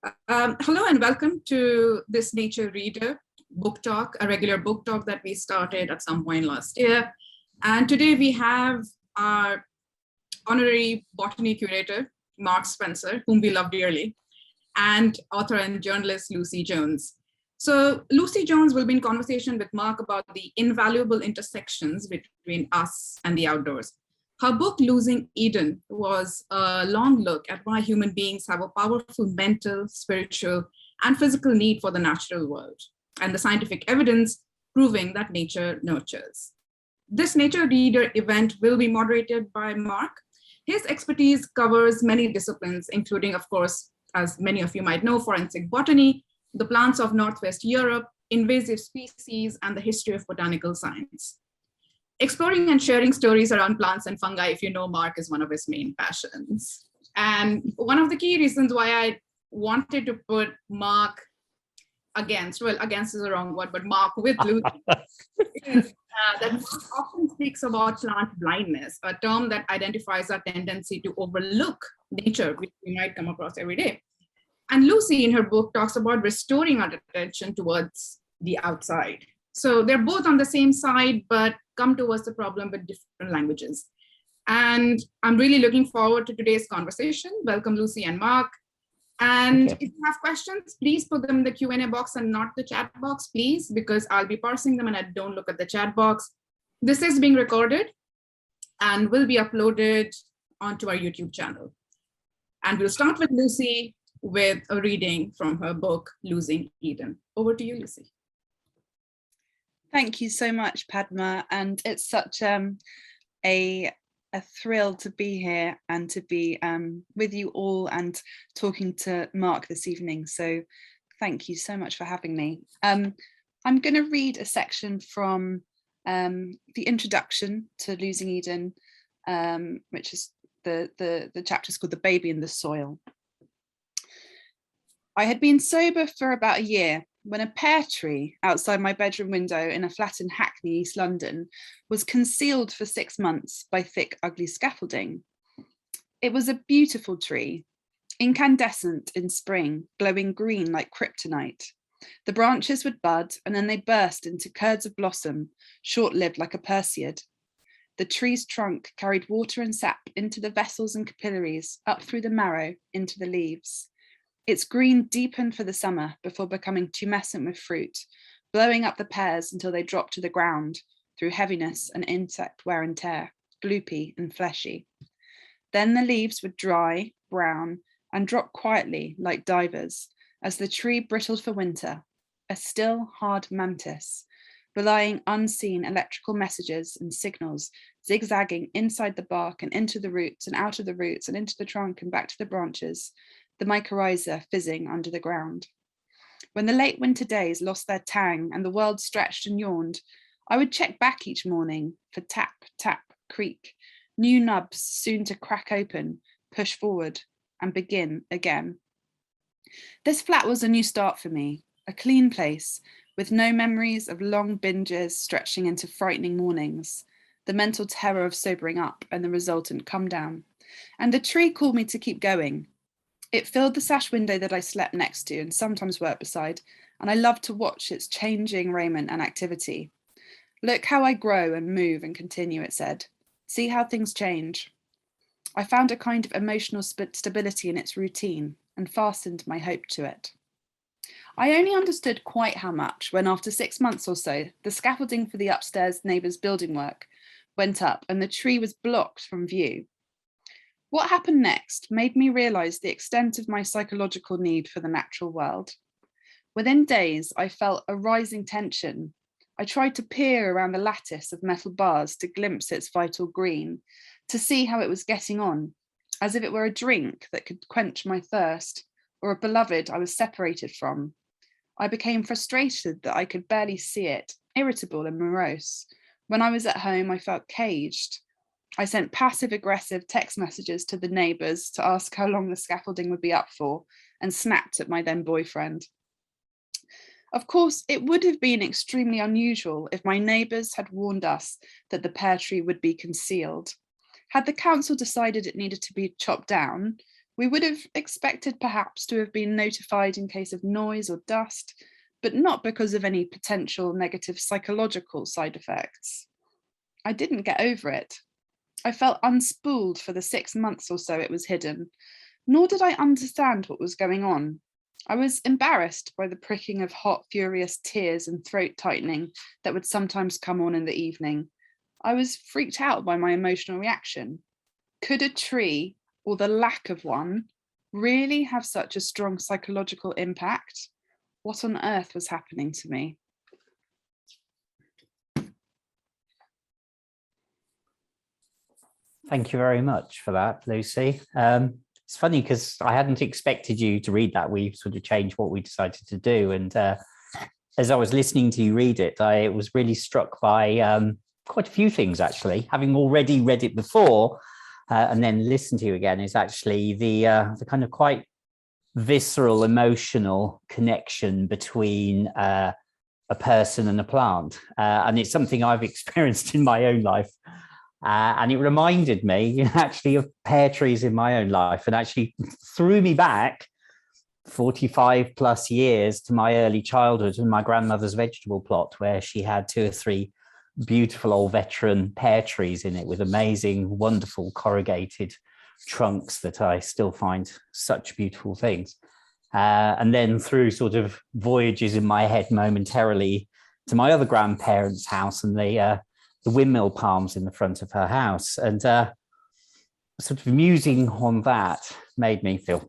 Hello and welcome to this Nature Reader book talk, a regular book talk that we started at some point last year. And today we have our honorary botany curator, Mark Spencer, whom we love dearly, and author and journalist Lucy Jones. So Lucy Jones will be in conversation with Mark about the invaluable intersections between us and the outdoors. Her book, Losing Eden, was a long look at why human beings have a powerful mental, spiritual, and physical need for the natural world, and the scientific evidence proving that nature nurtures. This Nature Reader event will be moderated by Mark. His expertise covers many disciplines, including, of course, as many of you might know, forensic botany, the plants of Northwest Europe, invasive species, and the history of botanical science. Exploring and sharing stories around plants and fungi, if you know Mark, is one of his main passions. And one of the key reasons why I wanted to put Mark against is the wrong word, but Mark with Lucy, is that Mark often speaks about plant blindness, a term that identifies our tendency to overlook nature, which we might come across every day. And Lucy, in her book, talks about restoring our attention towards the outside. So they're both on the same side, but come towards the problem with different languages. And I'm really looking forward to today's conversation. Welcome, Lucy and Mark. And if you have questions, please put them in the Q&A box and not the chat box, please, because I'll be parsing them and I don't look at the chat box. This is being recorded and will be uploaded onto our YouTube channel. And we'll start with Lucy with a reading from her book, Losing Eden. Over to you, Lucy. Thank you so much, Padma, and it's such a thrill to be here and to be with you all and talking to Mark this evening. So thank you so much for having me. I'm going to read a section from the introduction to Losing Eden, which is the chapter is called The Baby in the Soil. I had been sober for about a year when a pear tree outside my bedroom window in a flat in Hackney, East London, was concealed for 6 months by thick, ugly scaffolding. It was a beautiful tree, incandescent in spring, glowing green like kryptonite. The branches would bud and then they burst into curds of blossom, short-lived like a Perseid. The tree's trunk carried water and sap into the vessels and capillaries, up through the marrow, into the leaves. Its green deepened for the summer before becoming tumescent with fruit, blowing up the pears until they dropped to the ground through heaviness and insect wear and tear, gloopy and fleshy. Then the leaves would dry, brown, and drop quietly like divers as the tree brittled for winter, a still, hard mantis, belying unseen electrical messages and signals zigzagging inside the bark and into the roots and out of the roots and into the trunk and back to the branches, the mycorrhiza fizzing under the ground. When the late winter days lost their tang and the world stretched and yawned, I would check back each morning for tap, tap, creak, new nubs soon to crack open, push forward, and begin again. This flat was a new start for me, a clean place with no memories of long binges stretching into frightening mornings, the mental terror of sobering up and the resultant come down. And the tree called me to keep going. It filled the sash window that I slept next to and sometimes worked beside, and I loved to watch its changing raiment and activity. Look how I grow and move and continue, it said. See how things change. I found a kind of emotional stability in its routine and fastened my hope to it. I only understood quite how much when after 6 months or so, the scaffolding for the upstairs neighbour's building work went up and the tree was blocked from view. What happened next made me realise the extent of my psychological need for the natural world. Within days, I felt a rising tension. I tried to peer around the lattice of metal bars to glimpse its vital green, to see how it was getting on, as if it were a drink that could quench my thirst, or a beloved I was separated from. I became frustrated that I could barely see it, irritable and morose. When I was at home, I felt caged. I sent passive-aggressive text messages to the neighbours to ask how long the scaffolding would be up for, and snapped at my then boyfriend. Of course, it would have been extremely unusual if my neighbours had warned us that the pear tree would be concealed. Had the council decided it needed to be chopped down, We would have expected perhaps to have been notified in case of noise or dust, but not because of any potential negative psychological side effects. I didn't get over it. I felt unspooled for the 6 months or so it was hidden, nor did I understand what was going on. I was embarrassed by the pricking of hot, furious tears and throat tightening that would sometimes come on in the evening. I was freaked out by my emotional reaction. Could a tree, or the lack of one, really have such a strong psychological impact? What on earth was happening to me? Thank you very much for that, Lucy. It's funny because I hadn't expected you to read that. We sort of changed what we decided to do. And as I was listening to you read it, I was really struck by quite a few things, actually. Having already read it before and then listened to you again is actually the kind of quite visceral, emotional connection between a person and a plant. And it's something I've experienced in my own life. And it reminded me actually of pear trees in my own life, and actually threw me back 45 plus years to my early childhood and my grandmother's vegetable plot, where she had 2 or 3 beautiful old veteran pear trees in it with amazing, wonderful corrugated trunks that I still find such beautiful things. And then through sort of voyages in my head momentarily to my other grandparents' house and the windmill palms in the front of her house. And sort of musing on that made me feel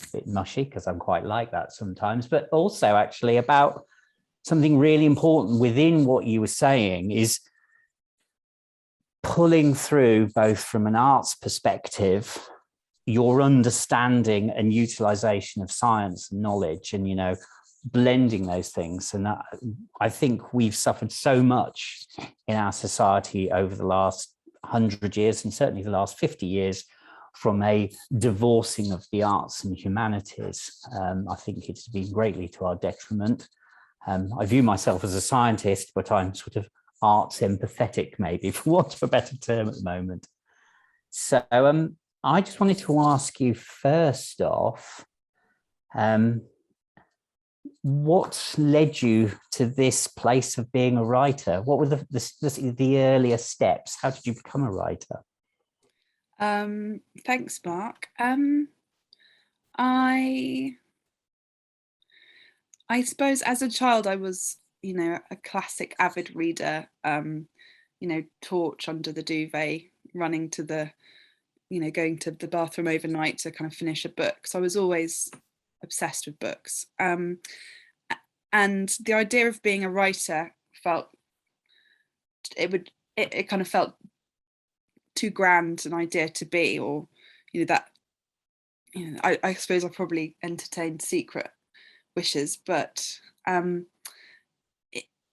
a bit mushy, because I'm quite like that sometimes, but also actually about something really important within what you were saying is pulling through, both from an arts perspective, your understanding and utilization of science and knowledge, and, you know, blending those things. And I think we've suffered so much in our society over the last 100 years, and certainly the last 50 years, from a divorcing of the arts and humanities. I think it's been greatly to our detriment. I view myself as a scientist, but I'm sort of arts empathetic, maybe, for want of a better term at the moment. So I just wanted to ask you first off, what led you to this place of being a writer? What were the earlier steps? How did you become a writer? Thanks, Mark. I suppose as a child I was, you know, a classic avid reader, you know, torch under the duvet, running to the, you know, going to the bathroom overnight to kind of finish a book. So I was always obsessed with books. And the idea of being a writer felt, it kind of felt too grand an idea to be, or, you know, that, you know, I suppose I probably entertained secret wishes, but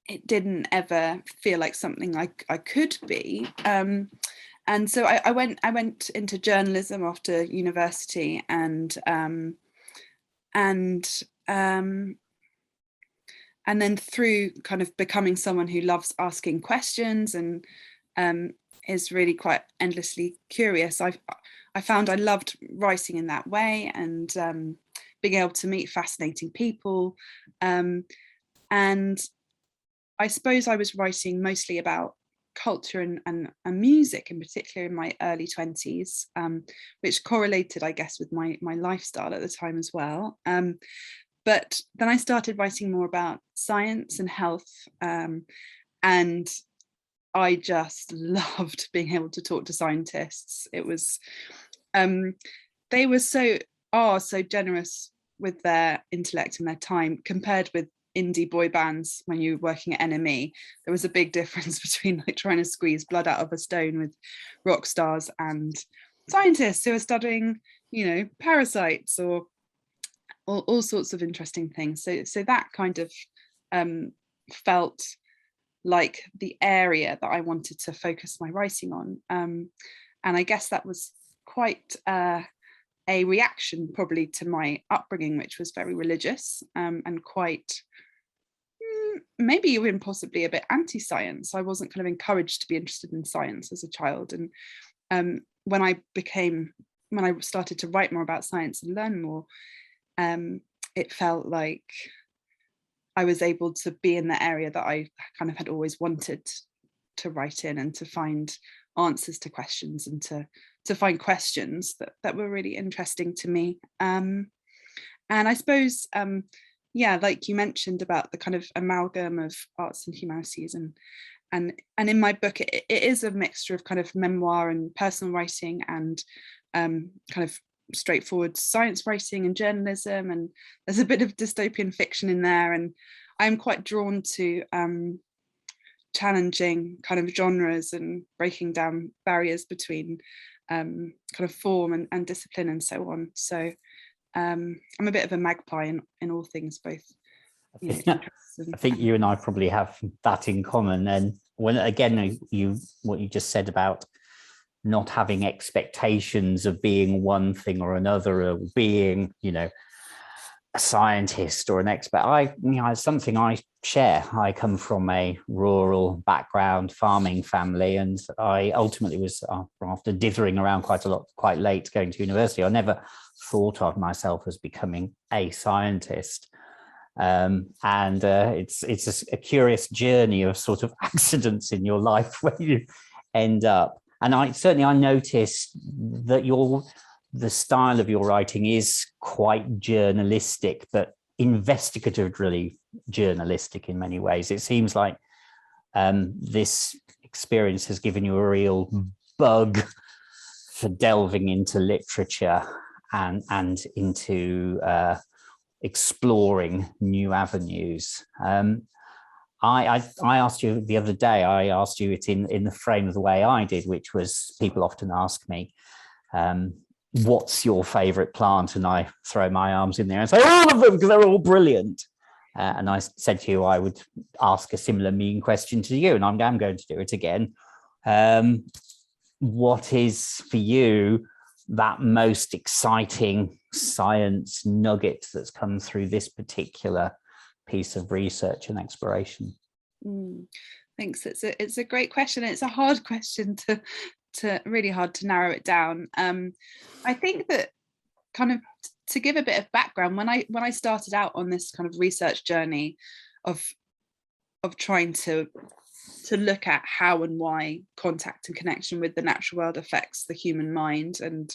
it didn't ever feel like something I could be. And so I went into journalism after university, and then through kind of becoming someone who loves asking questions and is really quite endlessly curious, I found I loved writing in that way, and being able to meet fascinating people. And I suppose I was writing mostly about culture and music in particular in my early 20s, which correlated, I guess, with my lifestyle at the time as well. But then I started writing more about science and health, and I just loved being able to talk to scientists. It was, they were so generous with their intellect and their time, compared with indie boy bands when you were working at NME. There was a big difference between like trying to squeeze blood out of a stone with rock stars and scientists who are studying, you know, parasites or all sorts of interesting things. So that kind of felt like the area that I wanted to focus my writing on. And I guess that was quite a reaction probably to my upbringing, which was very religious, and quite maybe even possibly a bit anti-science. I wasn't kind of encouraged to be interested in science as a child. And when I became when I started to write more about science and learn more, it felt like I was able to be in the area that I kind of had always wanted to write in, and to find answers to questions, and to find questions that were really interesting to me. And I suppose, yeah, like you mentioned about the kind of amalgam of arts and humanities, and in my book, it is a mixture of kind of memoir and personal writing, and kind of straightforward science writing and journalism, and there's a bit of dystopian fiction in there, and I'm quite drawn to challenging kind of genres and breaking down barriers between kind of form and discipline and so on. So I'm a bit of a magpie in all things, both. I think you and I probably have that in common. And when, again, what you just said about not having expectations of being one thing or another, or being, a scientist or an expert. It's something I share. I come from a rural background, farming family, and I ultimately was, after dithering around quite a lot, quite late going to university, I never thought of myself as becoming a scientist. It's a curious journey of sort of accidents in your life where you end up. And I noticed that the style of your writing is quite journalistic, but investigatively journalistic in many ways. It seems like this experience has given you a real bug for delving into literature and into exploring new avenues. I asked you the other day, I asked you it in the frame of the way I did, which was, people often ask me, what's your favorite plant? And I throw my arms in there and say, all of them, because they're all brilliant. And I said to you, I would ask a similar mean question to you, and I'm going to do it again. What is for you that most exciting science nugget that's come through this particular piece of research and exploration? Thanks. It's a great question. It's a hard question to really hard to narrow it down. I think that, kind of to give a bit of background, when I started out on this kind of research journey of trying to look at how and why contact and connection with the natural world affects the human mind and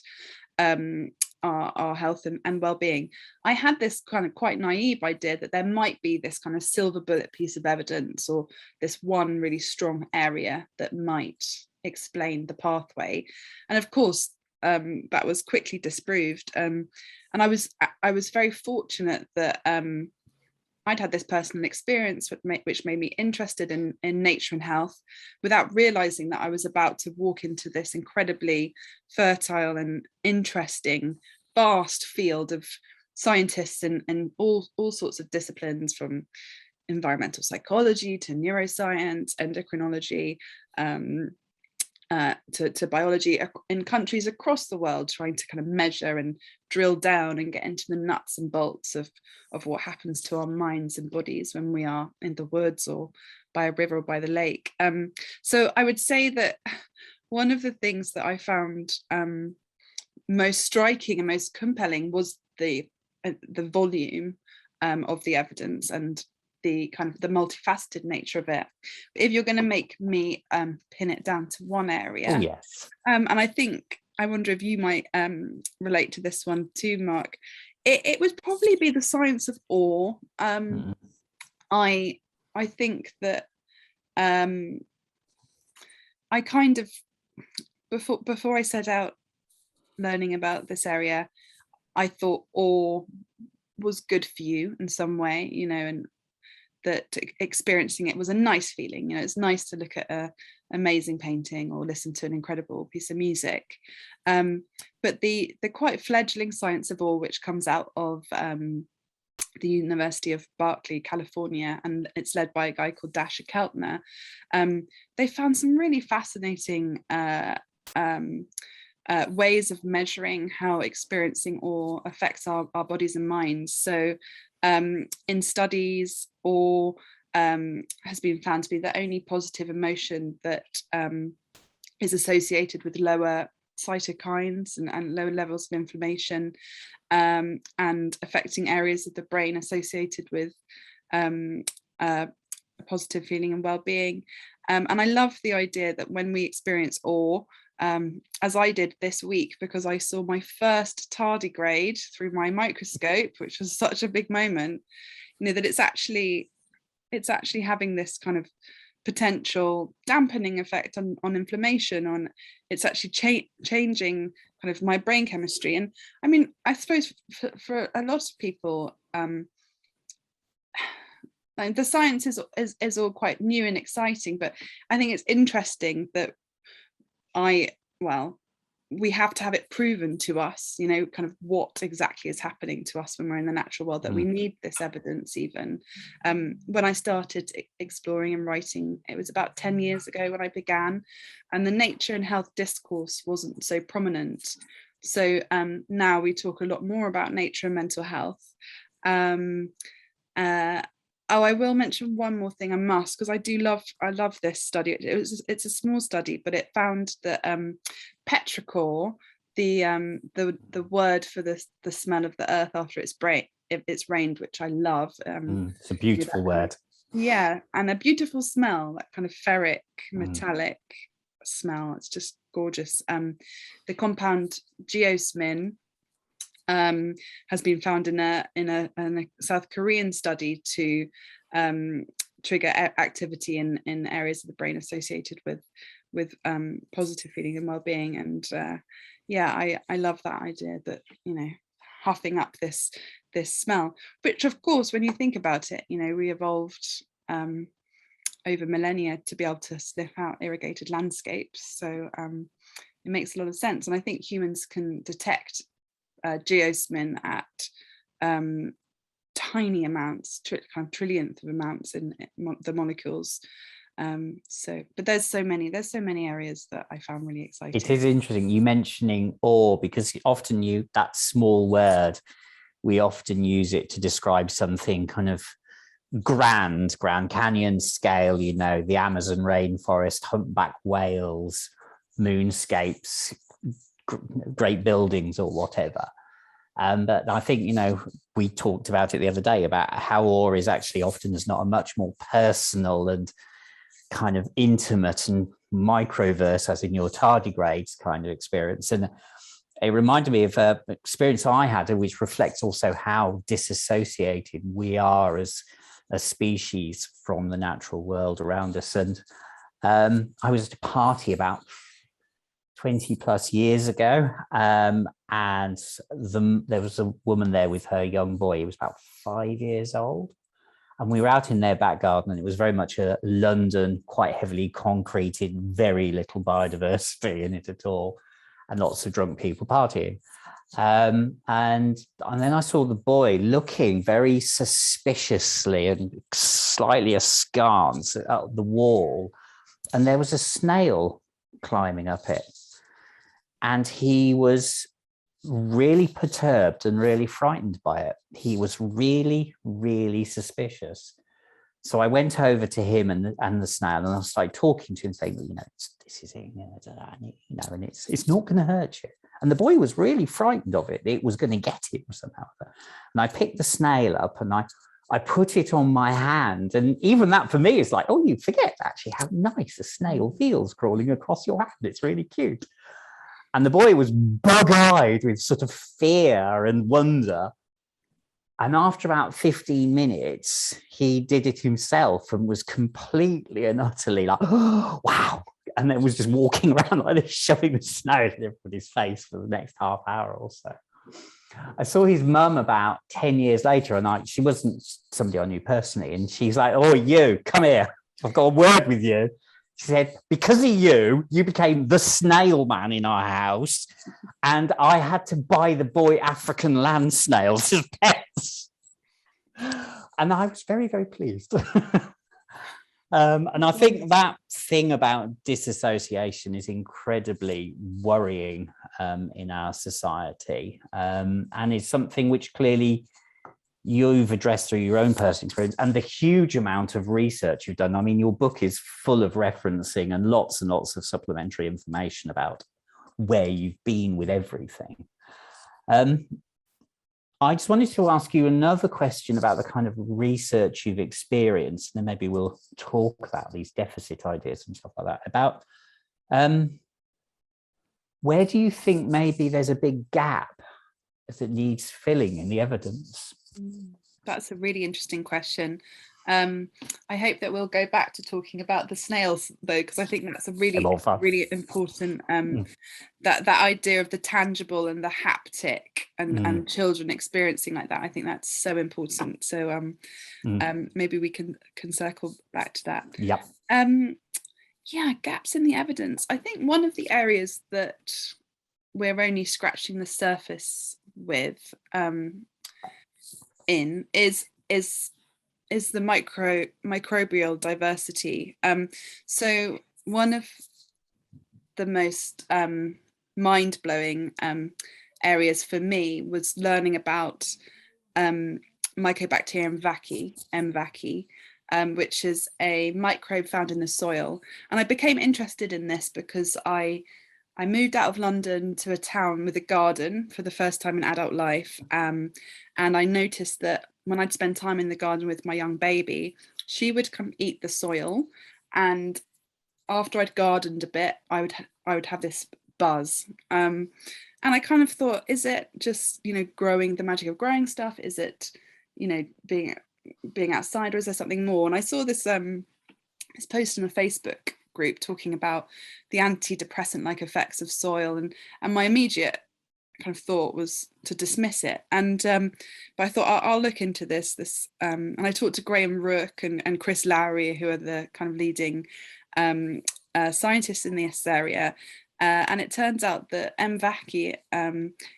our health and well-being, I had this kind of quite naive idea that there might be this kind of silver bullet piece of evidence, or this one really strong area that might explain the pathway. And of course, that was quickly disproved. And I was very fortunate that I'd had this personal experience which made me interested in nature and health, without realizing that I was about to walk into this incredibly fertile and interesting, vast field of scientists and all sorts of disciplines, from environmental psychology to neuroscience, endocrinology, to biology, in countries across the world, trying to kind of measure and drill down and get into the nuts and bolts of what happens to our minds and bodies when we are in the woods or by a river or by the lake. So I would say that one of the things that I found most striking and most compelling was the volume of the evidence and the kind of the multifaceted nature of it. But if you're going to make me pin it down to one area, yes, and I wonder if you might relate to this one too, Mark. It would probably be the science of awe. I think that I kind of, before I set out learning about this area, I thought awe was good for you in some way, and that experiencing it was a nice feeling. It's nice to look at an amazing painting or listen to an incredible piece of music. But the quite fledgling science of awe, which comes out of the University of Berkeley, California, and it's led by a guy called Dasha Keltner, they found some really fascinating ways of measuring how experiencing awe affects our bodies and minds. So in studies, awe has been found to be the only positive emotion that is associated with lower cytokines and low levels of inflammation, and affecting areas of the brain associated with a positive feeling and well-being. And I love the idea that when we experience awe, as I did this week, because I saw my first tardigrade through my microscope, which was such a big moment, that it's actually having this kind of potential dampening effect on inflammation, it's actually changing kind of my brain chemistry. And I mean, I suppose for a lot of people, the science is all quite new and exciting, but I think it's interesting that we have to have it proven to us, kind of what exactly is happening to us when we're in the natural world, that we need this evidence even. When I started exploring and writing, it was about 10 years ago when I began, and the nature and health discourse wasn't so prominent. So now we talk a lot more about nature and mental health. I will mention one more thing, I must, because I love this study. It's a small study, but it found that petrichor, the word for the smell of the earth after it's rained, which I love. It's a beautiful word. Yeah, and a beautiful smell, that kind of ferric, metallic smell. It's just gorgeous. The compound geosmin has been found in a South Korean study to trigger activity in areas of the brain associated with positive feeling and well-being. And I love that idea that huffing up this smell, which of course, when you think about it, we evolved over millennia to be able to sniff out irrigated landscapes. So it makes a lot of sense, and I think humans can detect geosmin at tiny amounts, kind of trillionth of amounts in the molecules. But there's so many areas that I found really exciting. It is interesting you mentioning awe, because often that small word, we often use it to describe something kind of Grand Canyon scale, the Amazon rainforest, humpback whales, moonscapes, great buildings or whatever. But I think, we talked about it the other day about how awe is actually often is not a much more personal and kind of intimate and microverse, as in your tardigrades kind of experience. And it reminded me of an experience I had, which reflects also how disassociated we are as a species from the natural world around us. And I was at a party about 20 plus years ago, and there was a woman there with her young boy. He was about 5 years old, and we were out in their back garden, and it was very much a London, quite heavily concreted, very little biodiversity in it at all, and lots of drunk people partying. And then I saw the boy looking very suspiciously and slightly askance at the wall, and there was a snail climbing up it. And he was really perturbed and really frightened by it. He was really, really suspicious. So I went over to him and the snail, and I started talking to him, saying, this is it, and it's not going to hurt you. And the boy was really frightened of it. It was going to get him somehow. And I picked the snail up and I put it on my hand. And even that for me is like, oh, you forget actually how nice a snail feels crawling across your hand. It's really cute. And the boy was bug-eyed with sort of fear and wonder. And after about 15 minutes, he did it himself and was completely and utterly like, oh, wow. And then was just walking around like this, shoving the snow in everybody's face for the next half hour or so. I saw his mum about 10 years later, and she wasn't somebody I knew personally. And she's like, oh, you, come here. I've got a word with you. She said, because of you, you became the snail man in our house, and I had to buy the boy African land snails as pets. And I was very, very pleased. And I think that thing about disassociation is incredibly worrying in our society, and it's something which clearly you've addressed through your own personal experience and the huge amount of research you've done. I mean, your book is full of referencing and lots of supplementary information about where you've been with everything. I just wanted to ask you another question about the kind of research you've experienced, and then maybe we'll talk about these deficit ideas and stuff like that. About where do you think maybe there's a big gap that needs filling in the evidence? That's a really interesting question. I hope that we'll go back to talking about the snails, though, because I think that's a really, really important, that idea of the tangible and the haptic and children experiencing like that. I think that's so important. So maybe we can circle back to that. Yep. Yeah, gaps in the evidence. I think one of the areas that we're only scratching the surface with is the microbial diversity. So one of the most mind-blowing areas for me was learning about Mycobacterium vaccae, M. vaccae, which is a microbe found in the soil. And I became interested in this because I moved out of London to a town with a garden for the first time in adult life. And I noticed that when I'd spend time in the garden with my young baby, she would come eat the soil. And after I'd gardened a bit, I would have this buzz. And I kind of thought, is it just, growing, the magic of growing stuff? Is it, being outside, or is there something more? And I saw this post on a Facebook group talking about the antidepressant-like effects of soil, and my immediate kind of thought was to dismiss it. And but I thought I'll look into this. And I talked to Graham Rook and Chris Lowry, who are the kind of leading scientists in this area. And it turns out that M. vaccae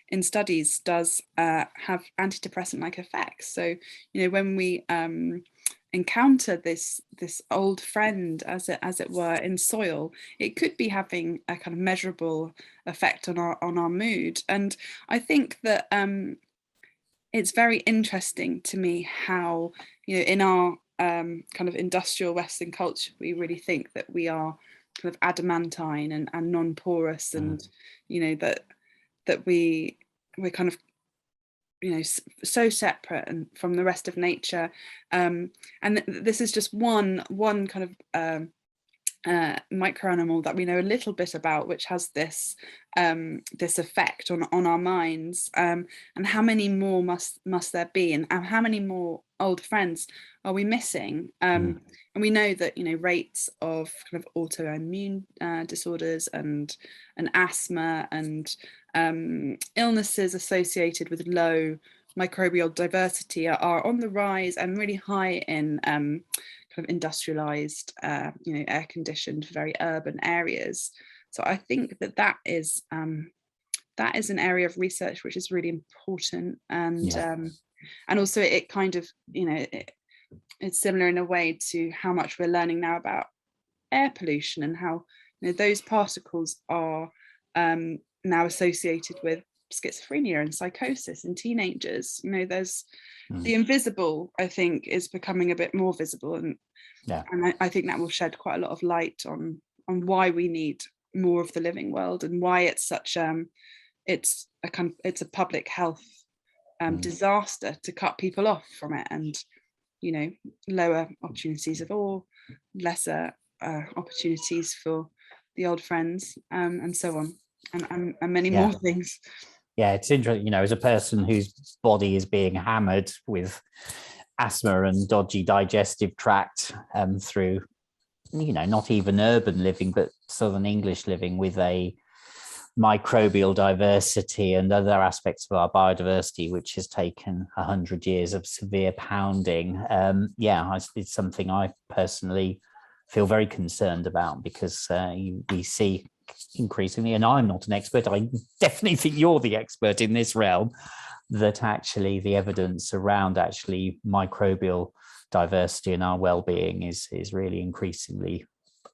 in studies does have antidepressant-like effects. So, when we encounter this old friend, as it were, in soil, it could be having a kind of measurable effect on our mood. And I think that it's very interesting to me how, in our kind of industrial Western culture, we really think that we are kind of adamantine and non-porous, and that we're kind of so separate and from the rest of nature, and this is just one kind of microanimal that we know a little bit about, which has this effect on our minds, and how many more must there be, and how many more old friends are we missing? And we know that rates of kind of autoimmune disorders and asthma and illnesses associated with low microbial diversity are on the rise, and really high in kind of industrialized, air-conditioned, very urban areas. So I think that is an area of research which is really important, and also it kind of it's similar in a way to how much we're learning now about air pollution, and how those particles are now associated with schizophrenia and psychosis in teenagers. There's the invisible, I think, is becoming a bit more visible, and I think that will shed quite a lot of light on why we need more of the living world, and why it's such it's a public health disaster to cut people off from it, and lower opportunities of all, lesser opportunities for the old friends, and so on, and many more things. Yeah, it's interesting, as a person whose body is being hammered with asthma and dodgy digestive tract through, not even urban living, but Southern English living, with a microbial diversity and other aspects of our biodiversity, which has taken 100 years of severe pounding. It's something I personally feel very concerned about, because we see increasingly, and I'm not an expert, I definitely think you're the expert in this realm, that actually the evidence around actually microbial diversity and our well-being is really increasingly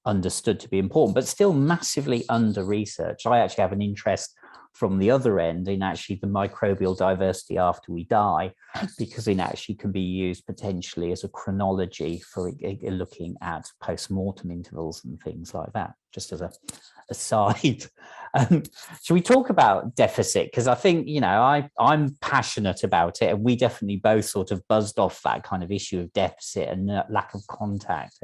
understood to be important, but still massively under researched. I actually have an interest from the other end in actually the microbial diversity after we die, because it actually can be used potentially as a chronology for looking at post-mortem intervals and things like that, just as aside. Should we talk about deficit? Because I think, I'm passionate about it, and we definitely both sort of buzzed off that kind of issue of deficit and lack of contact.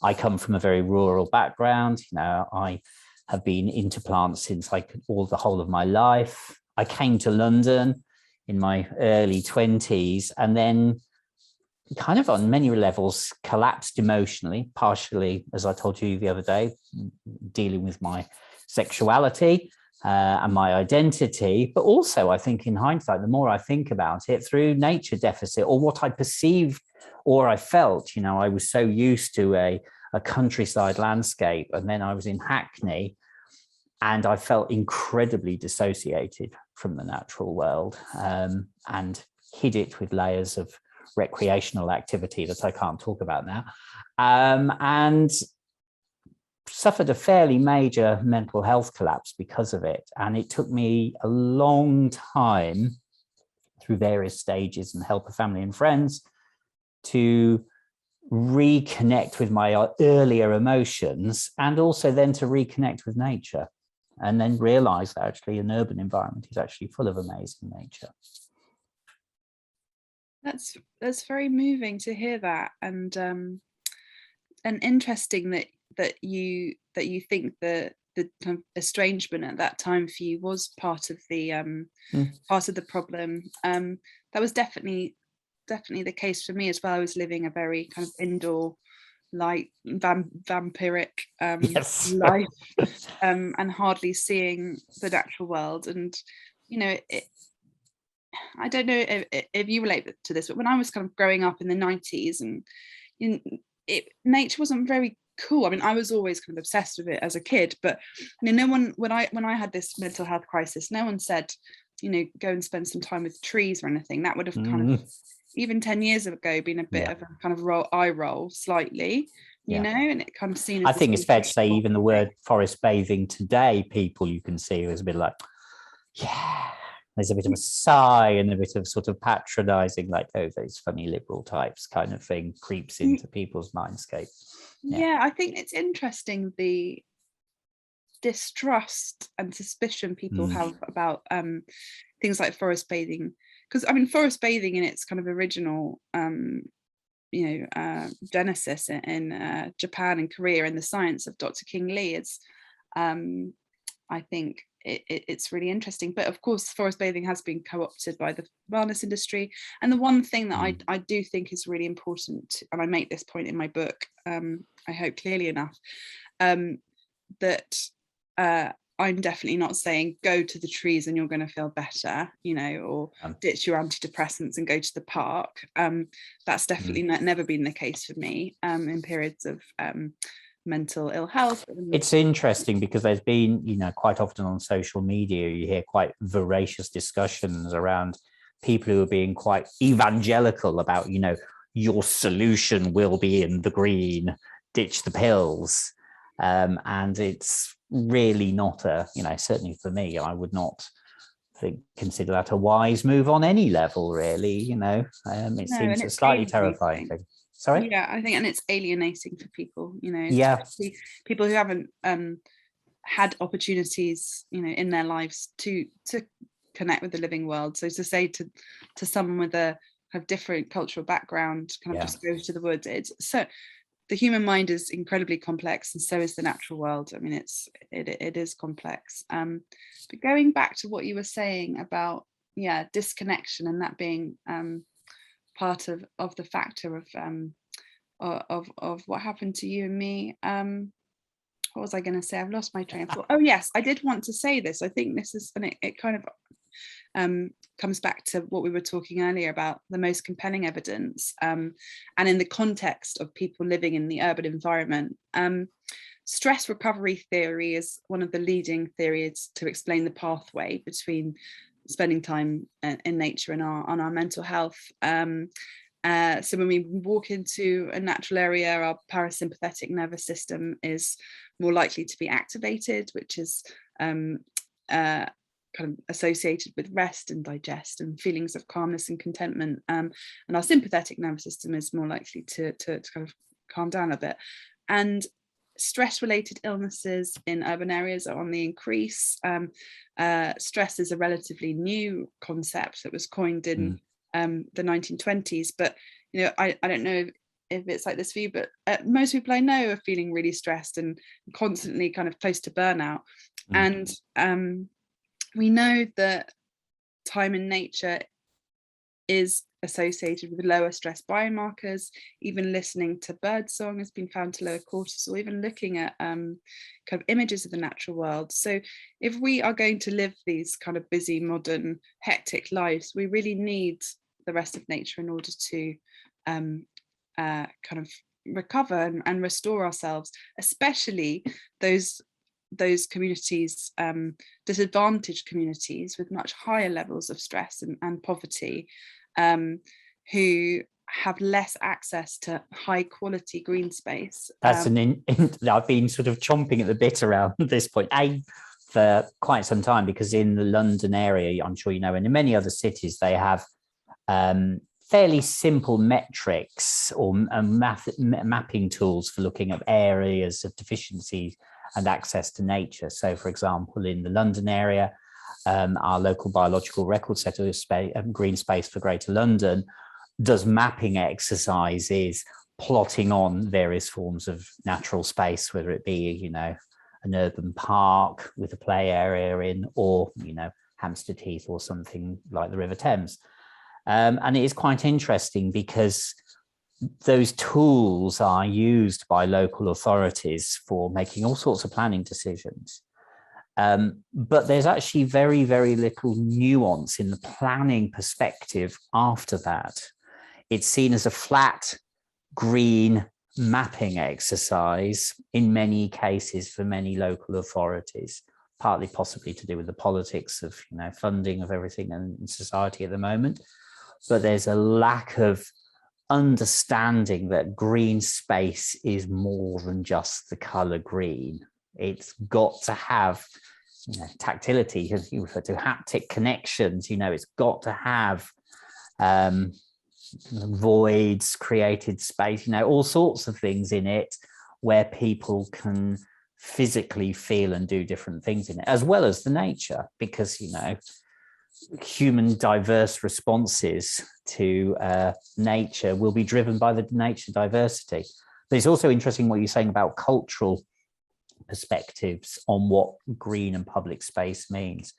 I come from a very rural background. I have been into plants since the whole of my life. I came to London in my early 20s, and then kind of on many levels collapsed emotionally, partially, as I told you the other day, dealing with my sexuality and my identity. But also, I think in hindsight, the more I think about it, through nature deficit, or what I perceived or I felt, I was so used to a countryside landscape, and then I was in Hackney, and I felt incredibly dissociated from the natural world, and hid it with layers of recreational activity that I can't talk about now, and suffered a fairly major mental health collapse because of it. And it took me a long time, through various stages and help of family and friends, to reconnect with my earlier emotions, and also then to reconnect with nature, and then realize that actually an urban environment is actually full of amazing nature. That's very moving to hear that, and interesting that you think the kind of estrangement at that time for you was part of the problem. That was definitely the case for me as well. I was living a very kind of indoor, light, vampiric Yes. life, and hardly seeing the natural world. And I don't know if you relate to this, but when I was kind of growing up in the 90s, and nature wasn't very cool. I mean, I was always kind of obsessed with it as a kid, but no one, when I had this mental health crisis, no one said, go and spend some time with trees or anything. That would have kind of, even 10 years ago, been a bit of a kind of eye roll slightly, and it kind of seen as, I think it's fair to say even the word forest bathing today, people you can see is a bit like, there's a bit of a sigh and a bit of sort of patronizing, like, those funny liberal types kind of thing creeps into people's mindscape. I think it's interesting, the distrust and suspicion people have about things like forest bathing, because I mean, forest bathing in its kind of original genesis in Japan and Korea, and the science of Dr. King Lee is I think it's really interesting. But of course, forest bathing has been co-opted by the wellness industry. And the one thing that I do think is really important, and I make this point in my book, I hope clearly enough, that I'm definitely not saying go to the trees and you're going to feel better, or ditch your antidepressants and go to the park. That's definitely never been the case for me in periods of mental ill health. It's interesting because there's been, quite often on social media, you hear quite voracious discussions around people who are being quite evangelical about, your solution will be in the green, ditch the pills. And it's really not certainly for me, I would not consider that a wise move on any level, really. It seems a slightly terrifying thing. Sorry? Yeah, I think, and it's alienating for people, especially people who haven't had opportunities, in their lives to connect with the living world. So to say to someone with a kind of different cultural background, kind of just go to the woods, it's so, the human mind is incredibly complex, and so is the natural world. I mean, it is complex. But going back to what you were saying about disconnection, and that being part of the factor of what happened to you and me. What was I going to say? I've lost my train of thought. Oh yes, I did want to say this. I think this is, and it kind of comes back to what we were talking earlier about the most compelling evidence, and in the context of people living in the urban environment. Stress recovery theory is one of the leading theories to explain the pathway between spending time in nature and on our mental health. So when we walk into a natural area, our parasympathetic nervous system is more likely to be activated, which is kind of associated with rest and digest and feelings of calmness and contentment. And our sympathetic nervous system is more likely to kind of calm down a bit. And stress-related illnesses in urban areas are on the increase. Stress is a relatively new concept that was coined in the 1920s, but I don't know if it's like this for you, but most people I know are feeling really stressed and constantly kind of close to burnout. And we know that time in nature is associated with lower stress biomarkers. Even listening to birdsong has been found to lower cortisol, even looking at kind of images of the natural world. So if we are going to live these kind of busy, modern, hectic lives, we really need the rest of nature in order to kind of recover and restore ourselves, especially those communities, disadvantaged communities with much higher levels of stress and poverty, who have less access to high quality green space. That's I've been sort of chomping at the bit around this point, for quite some time, because in the London area, I'm sure you know, and in many other cities, they have fairly simple metrics or mapping tools for looking at areas of deficiency and access to nature. So, for example, in the London area, our local biological record setter, Green Space for Greater London, does mapping exercises, plotting on various forms of natural space, whether it be, an urban park with a play area in, or, Hampstead Heath or something like the River Thames. And it is quite interesting because those tools are used by local authorities for making all sorts of planning decisions. But there's actually very, very little nuance in the planning perspective after that. It's seen as a flat, green mapping exercise in many cases for many local authorities, partly possibly to do with the politics of, funding of everything in society at the moment. But there's a lack of understanding that green space is more than just the color green. It's got to have tactility, as you refer to, haptic connections. It's got to have voids, created space, all sorts of things in it where people can physically feel and do different things in it, as well as the nature, because human diverse responses to nature will be driven by the nature diversity. But it's also interesting what you're saying about cultural perspectives on what green and public space means.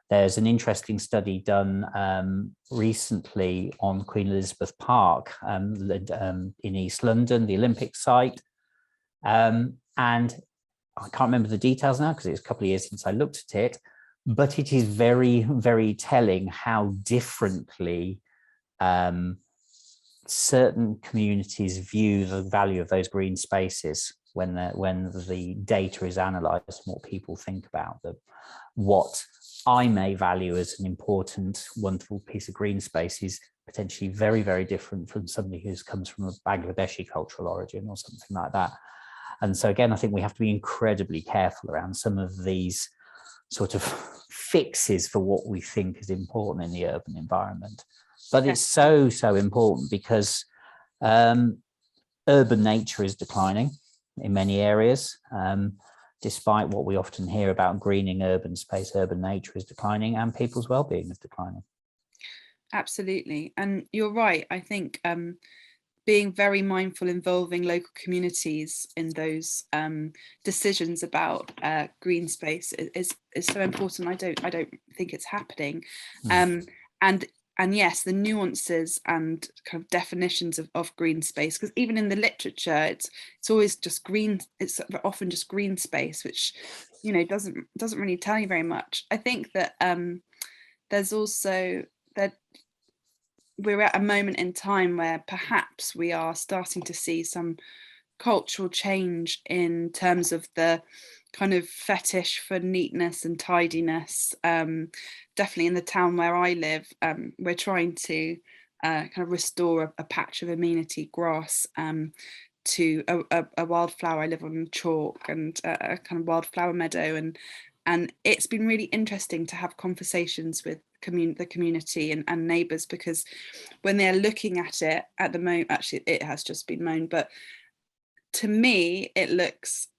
There's an interesting study done recently on Queen Elizabeth Park in East London, the Olympic site. And I can't remember the details now because it was a couple of years since I looked at it, but it is very, very telling how differently certain communities view the value of those green spaces when the data is analysed and what people think about them. What I may value as an important, wonderful piece of green space is potentially very, very different from somebody who comes from a Bangladeshi cultural origin or something like that. And so again, I think we have to be incredibly careful around some of these sort of fixes for what we think is important in the urban environment. But it's so, so important because urban nature is declining in many areas. Despite what we often hear about greening urban space, urban nature is declining and people's well-being is declining. Absolutely. And you're right. I think being very mindful, involving local communities in those decisions about green space is so important. I don't think it's happening. And yes, the nuances and kind of definitions of green space, because even in the literature, it's always just green. It's often just green space, which doesn't really tell you very much. I think that there's also that we're at a moment in time where perhaps we are starting to see some cultural change in terms of the kind of fetish for neatness and tidiness. Definitely in the town where I live, we're trying to kind of restore a patch of amenity grass to a wildflower. I live on chalk and a kind of wildflower meadow, and it's been really interesting to have conversations with the community and neighbours, because when they're looking at it at the moment, actually it has just been mown, but to me it looks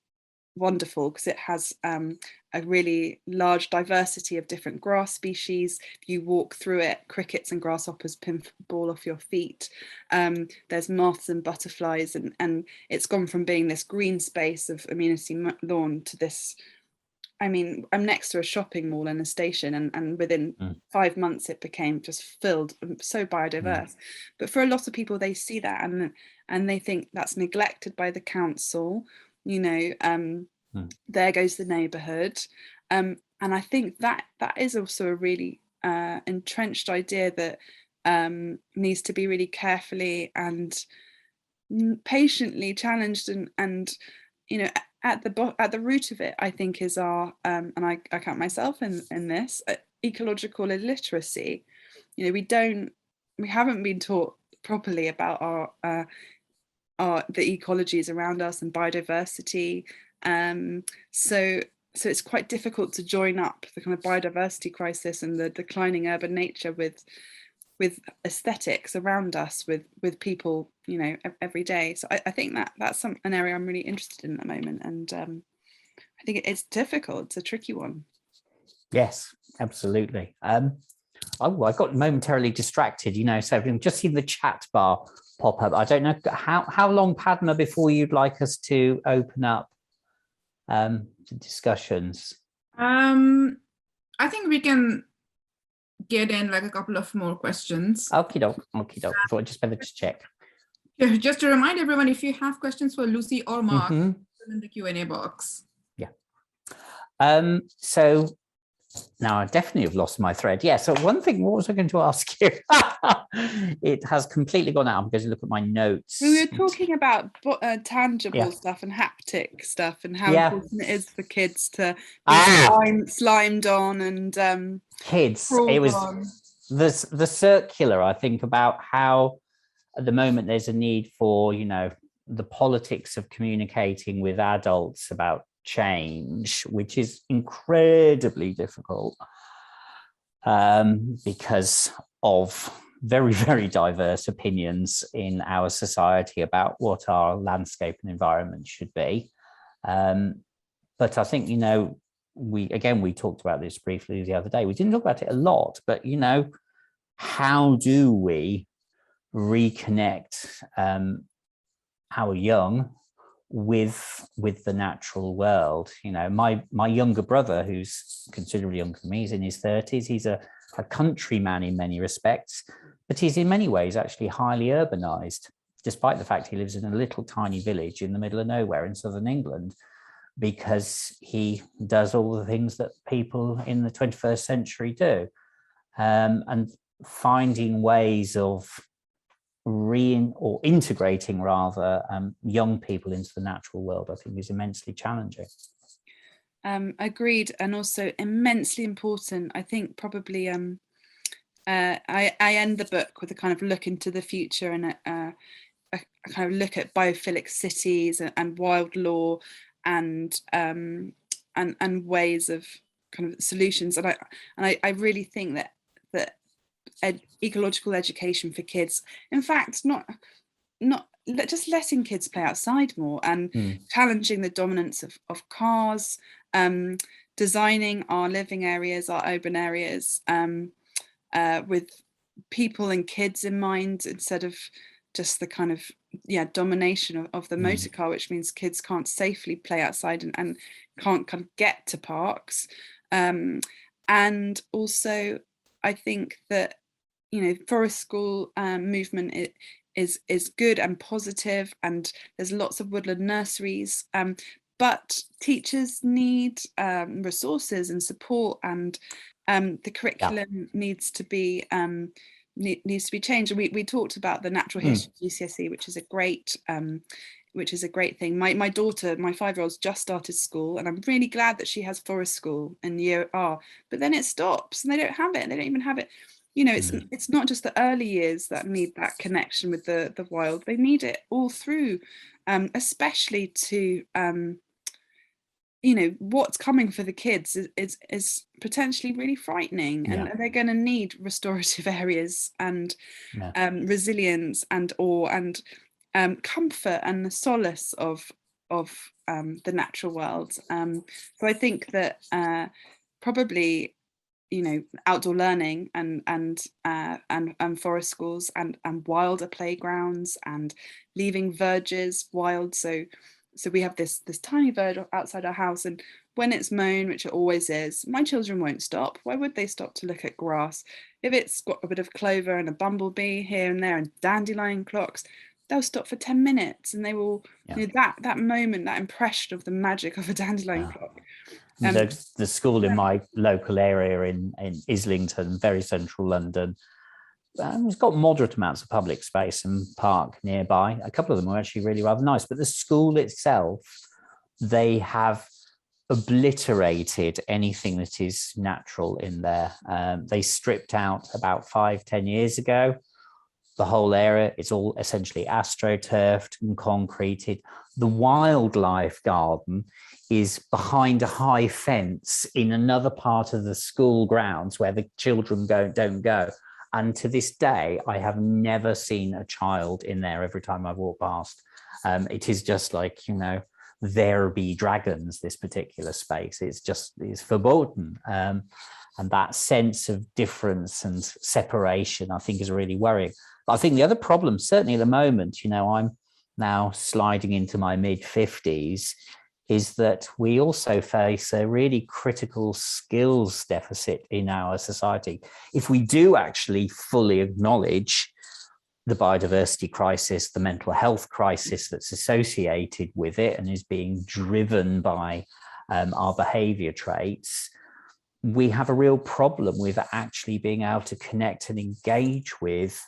wonderful because it has a really large diversity of different grass species. If you walk through it, crickets and grasshoppers pinball off your feet. There's moths and butterflies, and it's gone from being this green space of amenity lawn to this. I mean, I'm next to a shopping mall and a station, and within 5 months it became just filled, so biodiverse. But for a lot of people, they see that and they think that's neglected by the council. You know, there goes the neighbourhood, and I think that is also a really entrenched idea that needs to be really carefully and patiently challenged, and you know, at the root of it, I think, is our and I count myself in this, ecological illiteracy. You know, we haven't been taught properly about our the ecologies around us and biodiversity. So it's quite difficult to join up the kind of biodiversity crisis and the declining urban nature with aesthetics around us, with people, you know, every day. So I think that's an area I'm really interested in at the moment, and I think it's difficult. It's a tricky one. Yes, absolutely. I got momentarily distracted, you know, so I've just seen the chat bar pop up. I don't know how long, Padma, before you'd like us to open up the discussions. I think we can get in like a couple of more questions. Okie doke. So I just better just check. Yeah, just to remind everyone, if you have questions for Lucy or Mark, put them in the Q&A box. Yeah. So now I definitely have lost my thread. Yeah. So one thing, what was I going to ask you? It has completely gone out. I'm going to look at my notes. We were talking about tangible stuff and haptic stuff, and how important it is for kids to be slimed on and kids. It was the circular, I think, about how at the moment there's a need for, you know, the politics of communicating with adults about change, which is incredibly difficult because of very, very diverse opinions in our society about what our landscape and environment should be. But I think, you know, we talked about this briefly the other day. We didn't talk about it a lot, but, you know, how do we reconnect our young with the natural world? You know, my younger brother, who's considerably younger than me, he's in his 30s. He's a countryman in many respects, but he's in many ways actually highly urbanized, despite the fact he lives in a little tiny village in the middle of nowhere in southern England, because he does all the things that people in the 21st century do. And finding ways of integrating young people into the natural world, I think, is immensely challenging. Agreed, and also immensely important. I think probably I end the book with a kind of look into the future and a kind of look at biophilic cities and wild law and ways of kind of solutions. And I really think that ecological education for kids, in fact, not just letting kids play outside more and challenging the dominance of cars, designing our living areas, our urban areas, with people and kids in mind, instead of just the kind of domination of the motor car, which means kids can't safely play outside and can't kind of get to parks. And also, I think that, you know, forest school movement is good and positive, and there's lots of woodland nurseries, but teachers need resources and support, and the curriculum needs to be changed. And we talked about the natural history GCSE, which is a great thing. My daughter, my 5-year-old's just started school, and I'm really glad that she has forest school in year R, but then it stops and they don't have it. They don't even have it. You know, it's not just the early years that need that connection with the wild. They need it all through, especially to, you know, what's coming for the kids is potentially really frightening, and they're going to need restorative areas and resilience and awe and comfort and the solace of the natural world. So I think that probably, you know, outdoor learning and forest schools and wilder playgrounds and leaving verges wild. So we have this tiny verge outside our house, and when it's mown, which it always is, my children won't stop. Why would they stop to look at grass? If it's got a bit of clover and a bumblebee here and there and dandelion clocks, they'll stop for 10 minutes, and they will, you know, that moment, that impression of the magic of a dandelion clock. The school in my local area in Islington, very central London, it's got moderate amounts of public space and park nearby. A couple of them are actually really rather nice, but the school itself, they have obliterated anything that is natural in there. They stripped out about 5-10 years ago the whole area. It's all essentially astroturfed and concreted. The wildlife garden is behind a high fence in another part of the school grounds where the children don't go. And to this day, I have never seen a child in there every time I walk past. It is just like, you know, there be dragons, this particular space. It's verboten. And that sense of difference and separation, I think, is really worrying. But I think the other problem, certainly at the moment, you know, I'm now sliding into my mid-50s, is that we also face a really critical skills deficit in our society. If we do actually fully acknowledge the biodiversity crisis, the mental health crisis that's associated with it and is being driven by our behavior traits, we have a real problem with actually being able to connect and engage with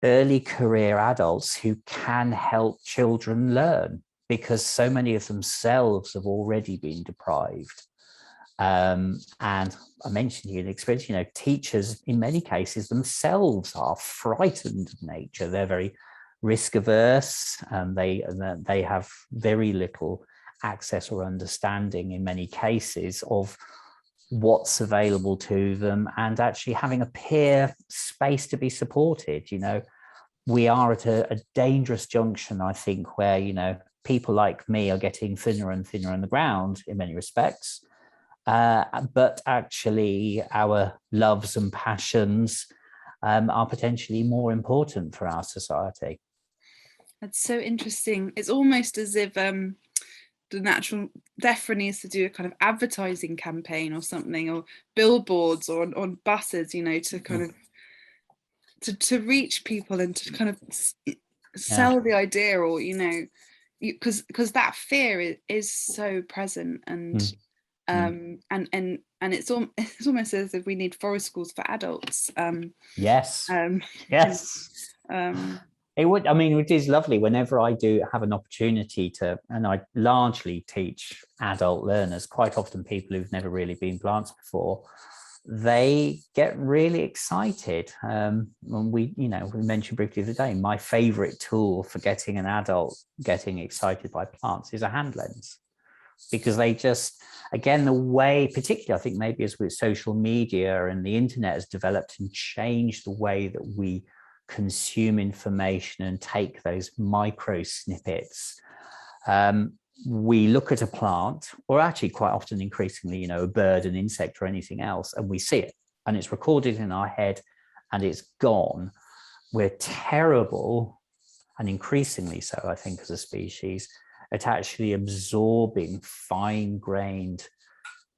early career adults who can help children learn, because so many of themselves have already been deprived. And I mentioned here the experience, you know, teachers in many cases themselves are frightened of nature. They're very risk averse, and they have very little access or understanding in many cases of what's available to them, and actually having a peer space to be supported. You know, we are at a dangerous junction, I think, where, you know, people like me are getting thinner and thinner on the ground in many respects, but actually our loves and passions are potentially more important for our society. That's so interesting. It's almost as if the Natural DEFRA needs to do a kind of advertising campaign or something, or billboards or on buses, you know, to kind of to reach people and to kind of sell the idea, or, you know, because that fear is so present, and and it's almost as if we need forest schools for adults. Yes. It would, I mean, it is lovely whenever I do have an opportunity to, and I largely teach adult learners, quite often people who've never really been plants before, they get really excited. When we mentioned briefly the other day, my favorite tool for getting an adult getting excited by plants is a hand lens, because they just, again, the way, particularly I think maybe as with social media and the internet has developed and changed the way that we consume information and take those micro snippets, we look at a plant, or actually quite often increasingly, you know, a bird, an insect or anything else, and we see it and it's recorded in our head and it's gone. We're terrible, and increasingly so, I think, as a species, at actually absorbing fine-grained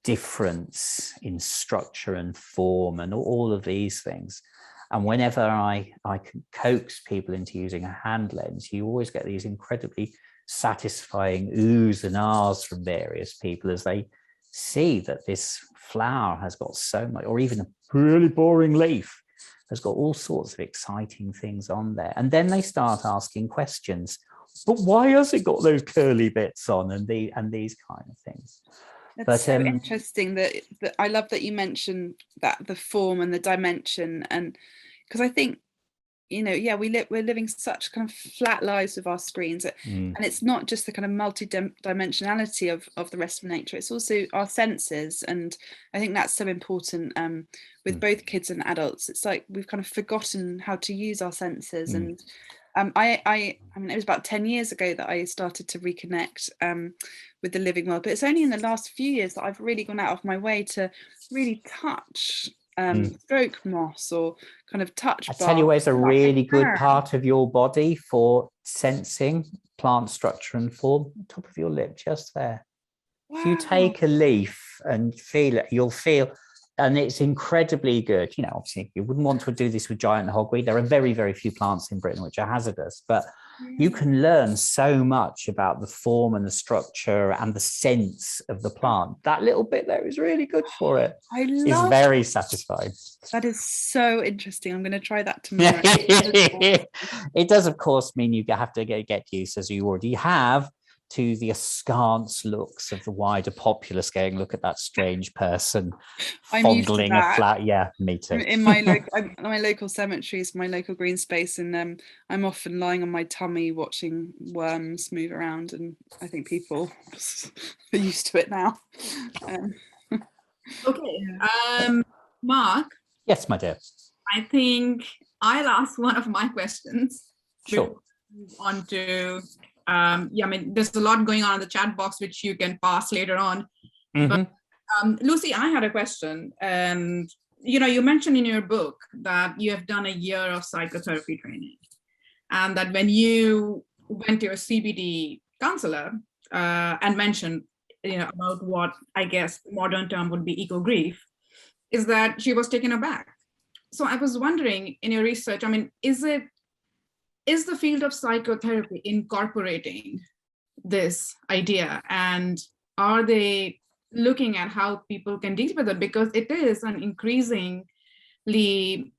difference in structure and form and all of these things. And whenever I can coax people into using a hand lens, you always get these incredibly satisfying oohs and ahs from various people as they see that this flower has got so much, or even a really boring leaf has got all sorts of exciting things on there. And then they start asking questions. But why has it got those curly bits on, and these kind of things? It's so interesting that I love that you mentioned that the form and the dimension, and because I think, you know, yeah, we're living such kind of flat lives with our screens, and it's not just the kind of multi-dimensionality of the rest of nature, it's also our senses. And I think that's so important with both kids and adults. It's like we've kind of forgotten how to use our senses, and I mean, it was about 10 years ago that I started to reconnect with the living world, but it's only in the last few years that I've really gone out of my way to really touch stroke moss or kind of touch. I tell you, where's a really good can. part of your body for sensing plant structure and form? Top of your lip, just there. Wow. If you take a leaf and feel it, you'll feel, and it's incredibly good. You know, obviously you wouldn't want to do this with giant hogweed. There are very, very few plants in Britain which are hazardous, but you can learn so much about the form and the structure and the sense of the plant. That little bit there is really good for it. It's very satisfying. That is so interesting. I'm going to try that tomorrow. It does, of course, mean you have to get used, as you already have, to the askance looks of the wider populace going, look at that strange person fondling a flat. Yeah, me too. In my local cemeteries, my local green space, and I'm often lying on my tummy watching worms move around, and I think people are used to it now. Okay, Mark. Yes, my dear. I think I'll ask one of my questions. Sure. On to I mean, there's a lot going on in the chat box which you can pass later on. Mm-hmm. But Lucy, I had a question, and you mentioned in your book that you have done a year of psychotherapy training, and that when you went to your CBT counselor and mentioned about what I guess modern term would be eco grief, is that she was taken aback. So I was wondering, in your research, I mean, is the field of psychotherapy incorporating this idea, and are they looking at how people can deal with it? Because it is an increasingly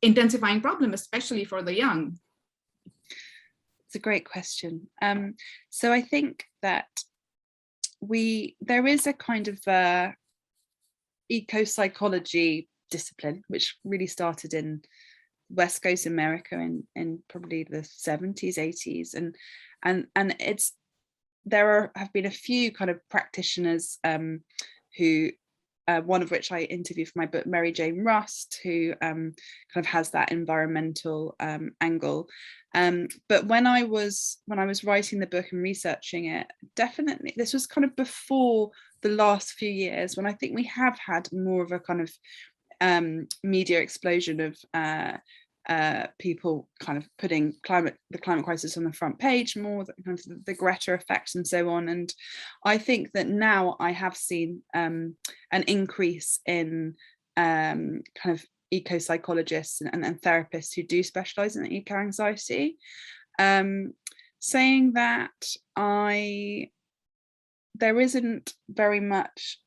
intensifying problem, especially for the young. It's a great question. So I think that there is a kind of eco-psychology discipline which really started in West Coast America in probably the 70s, 80s, and have been a few kind of practitioners who one of which I interviewed for my book, Mary Jane Rust, who kind of has that environmental angle. But when I was writing the book and researching it, definitely this was kind of before the last few years, when I think we have had more of a kind of media explosion of people kind of putting the climate crisis on the front page, more the Greta effect and so on. And I think that now I have seen an increase in kind of eco-psychologists and therapists who do specialize in eco-anxiety, saying that there isn't very much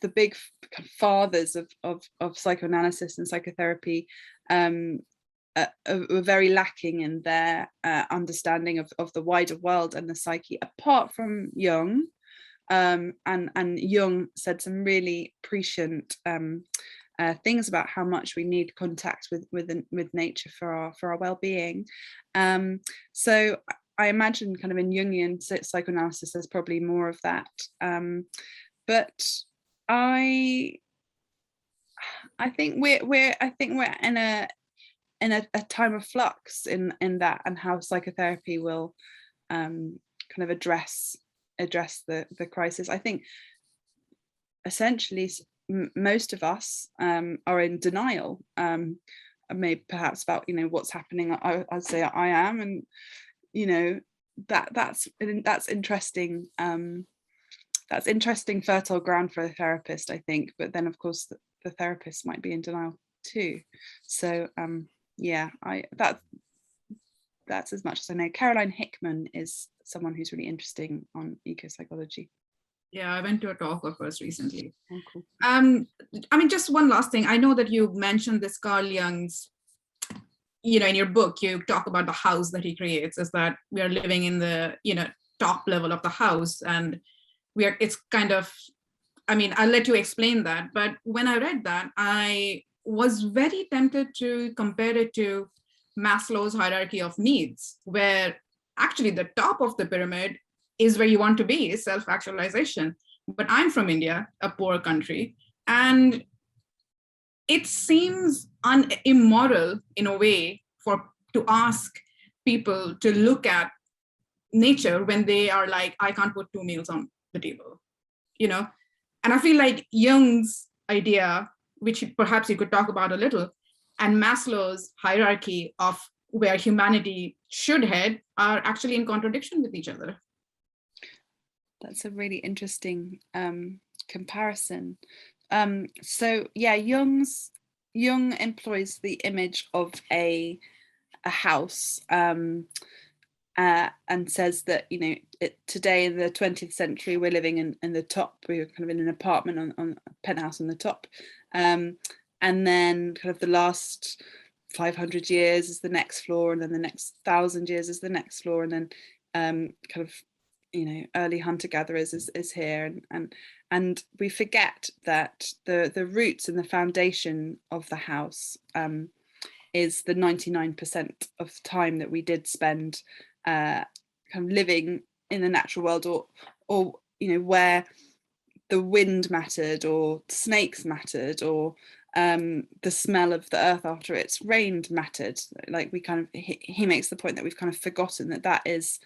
the big fathers of psychoanalysis and psychotherapy were very lacking in their understanding of the wider world and the psyche, apart from Jung. And Jung said some really prescient things about how much we need contact with nature for our well-being. So I imagine kind of in Jungian psychoanalysis there's probably more of that. But I think we're in a time of flux in that, and how psychotherapy will kind of address the crisis. I think essentially most of us are in denial, maybe perhaps about what's happening. I'd say I am, and that's interesting. That's interesting fertile ground for a therapist, I think. But then of course the therapist might be in denial too. So that's as much as I know. Caroline Hickman is someone who's really interesting on eco-psychology. Yeah, I went to a talk of hers recently. Oh, cool. I mean, just one last thing. I know that you mentioned this Carl Jung's, in your book, you talk about the house that he creates, is that we are living in the, top level of the house, and it's kind of, I mean, I'll let you explain that. But when I read that, I was very tempted to compare it to Maslow's hierarchy of needs, where actually the top of the pyramid is where you want to be, is self-actualization. But I'm from India, a poor country, and it seems immoral in a way to ask people to look at nature when they are like, I can't put 2 meals on the table, you know? And I feel like Jung's idea, which perhaps you could talk about a little, and Maslow's hierarchy of where humanity should head are actually in contradiction with each other. That's a really interesting comparison. So yeah, Jung employs the image of a house, and says that, you know, today in the 20th century we're living in the top, we're kind of in an apartment on a penthouse on the top, and then kind of the last 500 years is the next floor, and then the next 1,000 years is the next floor, and then kind of, you know, early hunter-gatherers is here, and we forget that the roots and the foundation of the house is the 99% of time that we did spend kind of living in the natural world, or you know, where the wind mattered, or snakes mattered, or the smell of the earth after it's rained mattered. Like, we kind of, he makes the point that we've kind of forgotten that is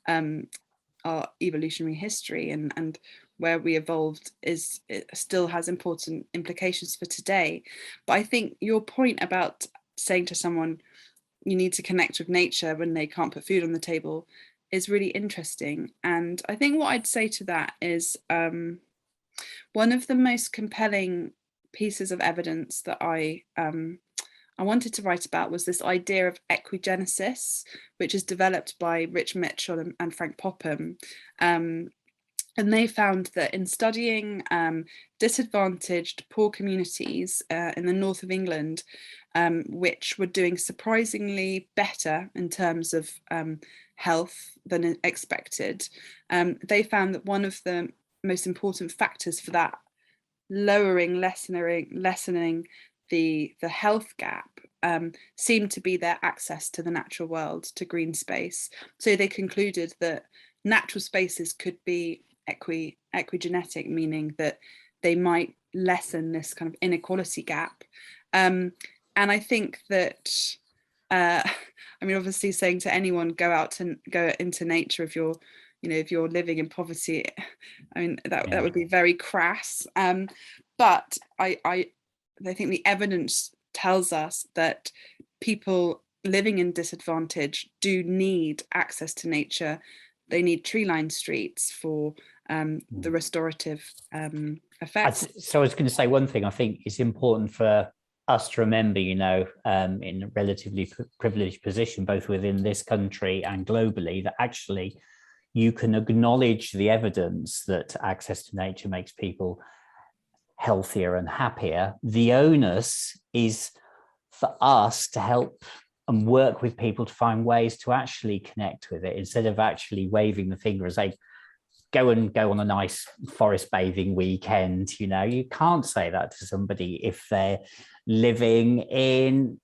our evolutionary history, and where we evolved it still has important implications for today. But I think your point about saying to someone you need to connect with nature when they can't put food on the table is really interesting. And I think what I'd say to that is one of the most compelling pieces of evidence that I wanted to write about was this idea of equigenesis, which is developed by Rich Mitchell and Frank Popham. And they found that in studying disadvantaged poor communities in the north of England, which were doing surprisingly better in terms of health than expected, they found that one of the most important factors for that lessening the health gap seemed to be their access to the natural world, to green space. So they concluded that natural spaces could be equigenetic, meaning that they might lessen this kind of inequality gap. And I think that, I mean, obviously saying to anyone, go into nature if you're, you know, if you're living in poverty, I mean, that would be very crass. But I think the evidence tells us that people living in disadvantage do need access to nature. They need tree-lined streets for the restorative effects. So I was going to say one thing I think is important for us to remember, you know, in a relatively privileged position, both within this country and globally, that actually you can acknowledge the evidence that access to nature makes people healthier and happier. The onus is for us to help and work with people to find ways to actually connect with it, instead of actually waving the finger as they go on a nice forest bathing weekend. You know, you can't say that to somebody if they're living in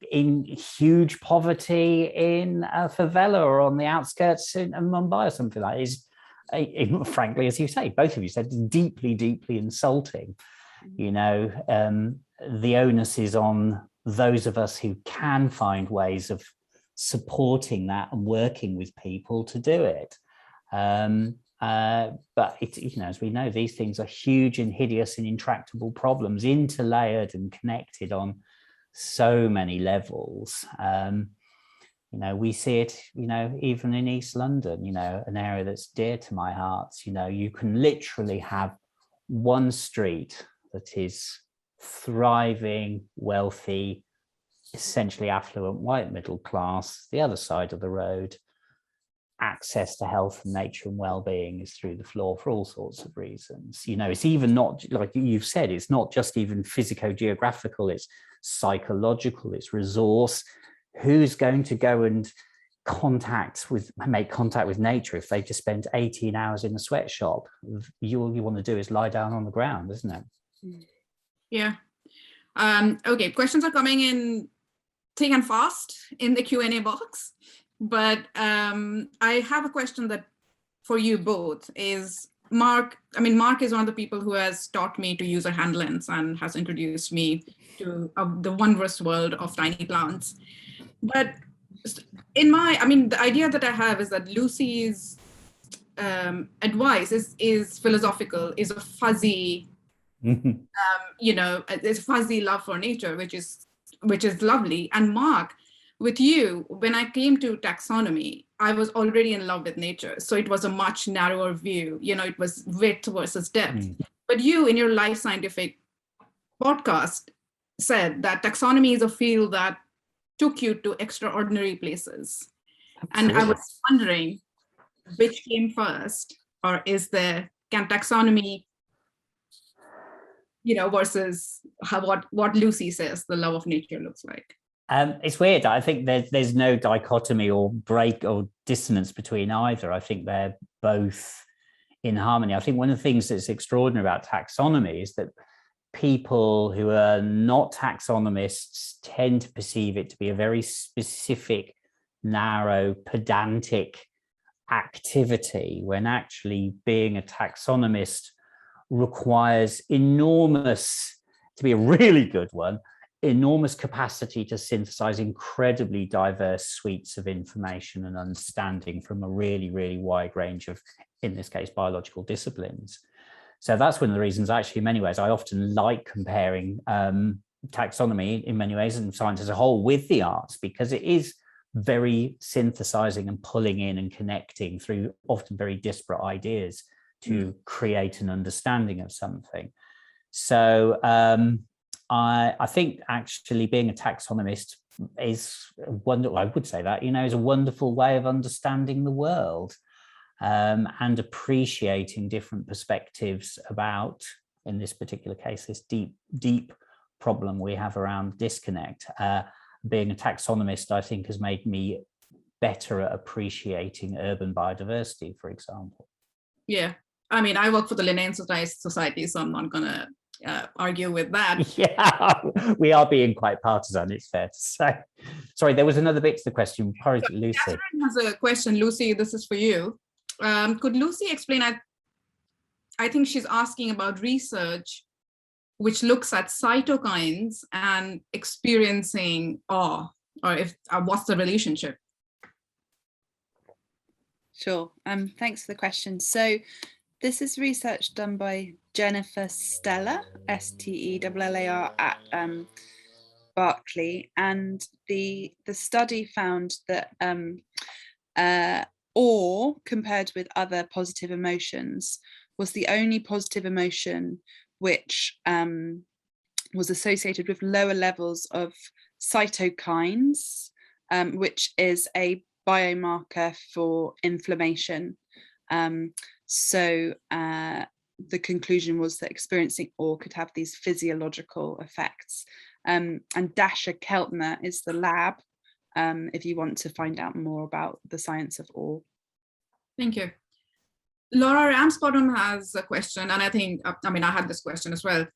huge poverty in a favela or on the outskirts in Mumbai or something like that. Frankly, as you say, both of you said, deeply, deeply insulting. You know, the onus is on those of us who can find ways of supporting that and working with people to do it. But it's, you know, as we know, these things are huge and hideous and intractable problems, interlayered and connected on so many levels. You know, we see it, you know, even in East London, you know, an area that's dear to my heart. You know, you can literally have one street that is thriving, wealthy, essentially affluent, white middle class. The other side of the road, access to health and nature and well-being is through the floor for all sorts of reasons. You know, it's even not, like you've said, it's not just even physico-geographical, it's psychological, it's resource. Who's going to go and make contact with nature if they just spend 18 hours in a sweatshop? All you want to do is lie down on the ground, isn't it? Yeah. Okay, questions are coming in thick and fast in the Q&A box. But I have a question that for you both is Mark. I mean, Mark is one of the people who has taught me to use a hand lens and has introduced me to the wondrous world of tiny plants. But the idea that I have is that Lucy's advice is philosophical, is a fuzzy, it's fuzzy love for nature, which is lovely. And Mark, with you, when I came to taxonomy, I was already in love with nature. So it was a much narrower view. It was width versus depth. But you, in your Life Scientific podcast, said that taxonomy is a field that took you to extraordinary places. Absolutely. And I was wondering which came first, or can taxonomy, versus what Lucy says the love of nature looks like? It's weird. I think there's no dichotomy or break or dissonance between either. I think they're both in harmony. I think one of the things that's extraordinary about taxonomy is that people who are not taxonomists tend to perceive it to be a very specific, narrow, pedantic activity, when actually being a taxonomist requires to be a really good one, enormous capacity to synthesize incredibly diverse suites of information and understanding from a really, really wide range of, in this case, biological disciplines. So that's one of the reasons, actually, in many ways, I often like comparing taxonomy in many ways and science as a whole with the arts, because it is very synthesizing and pulling in and connecting through often very disparate ideas to create an understanding of something. So I think actually being a taxonomist is wonderful. I would say that, is a wonderful way of understanding the world and appreciating different perspectives about, in this particular case, this deep problem we have around disconnect. Being a taxonomist, I think, has made me better at appreciating urban biodiversity, for example. Yeah, I work for the Linnean Society, so I'm not going to argue with that. Yeah, we are being quite partisan, it's fair to say. Sorry, there was another bit to the question. Lucy. Catherine has a question. Lucy, this is for you. Could Lucy explain, I think she's asking about research which looks at cytokines and experiencing awe, or what's the relationship? Sure. Thanks for the question. So this is research done by Jennifer Steller, Steellar, at Berkeley, and the study found that awe, compared with other positive emotions, was the only positive emotion which was associated with lower levels of cytokines, which is a biomarker for inflammation. So the conclusion was that experiencing awe could have these physiological effects. And Dasha Keltner is the lab, if you want to find out more about the science of awe. Thank you. Laura Ramsbottom has a question, and I think, I had this question as well.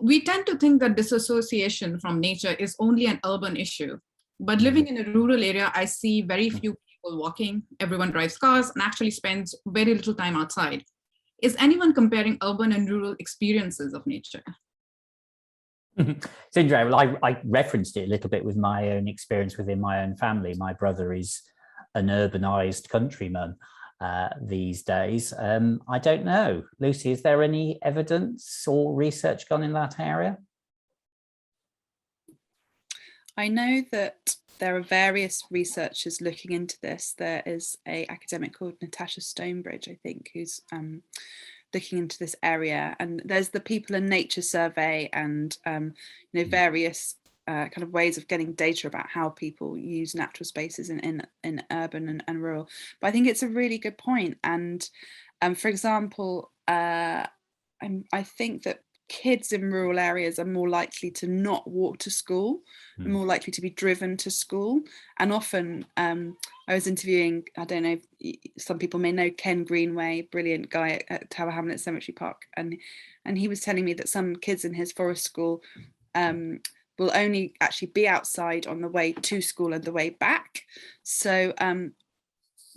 We tend to think that disassociation from nature is only an urban issue, but living in a rural area, I see very few people walking. Everyone drives cars and actually spends very little time outside. Is anyone comparing urban and rural experiences of nature? It's interesting. Well, I referenced it a little bit with my own experience within my own family. My brother is an urbanized countryman these days. I don't know. Lucy, is there any evidence or research gone in that area? I know that there are various researchers looking into this. There is an academic called Natasha Stonebridge, I think, who's looking into this area. And there's the People and Nature Survey and various kind of ways of getting data about how people use natural spaces in urban and rural. But I think it's a really good point. And for example, I think that kids in rural areas are more likely to not walk to school, more likely to be driven to school. And often I was interviewing, I don't know, some people may know Ken Greenway, brilliant guy at Tower Hamlets Cemetery Park. And he was telling me that some kids in his forest school will only actually be outside on the way to school and the way back. So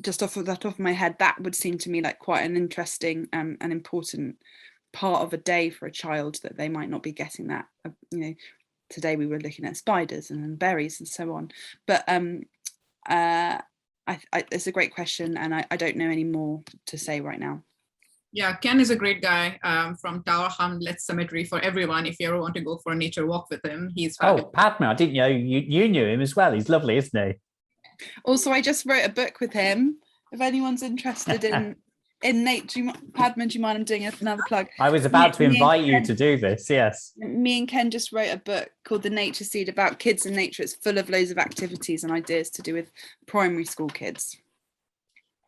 just off the top of my head, that would seem to me like quite an interesting and important part of a day for a child, that they might not be getting that. Today we were looking at spiders and berries and so on. But It's a great question, and I don't know any more to say right now. Yeah, Ken is a great guy from Tower Hamlet Cemetery for everyone. If you ever want to go for a nature walk with him, he's fabulous. Oh, Padma, I didn't know you knew him as well. He's lovely, isn't he? Also, I just wrote a book with him. If anyone's interested in nature, Padma, do you mind I'm doing another plug? I was about to invite you to do this, yes. Me and Ken just wrote a book called The Nature Seed about kids and nature. It's full of loads of activities and ideas to do with primary school kids.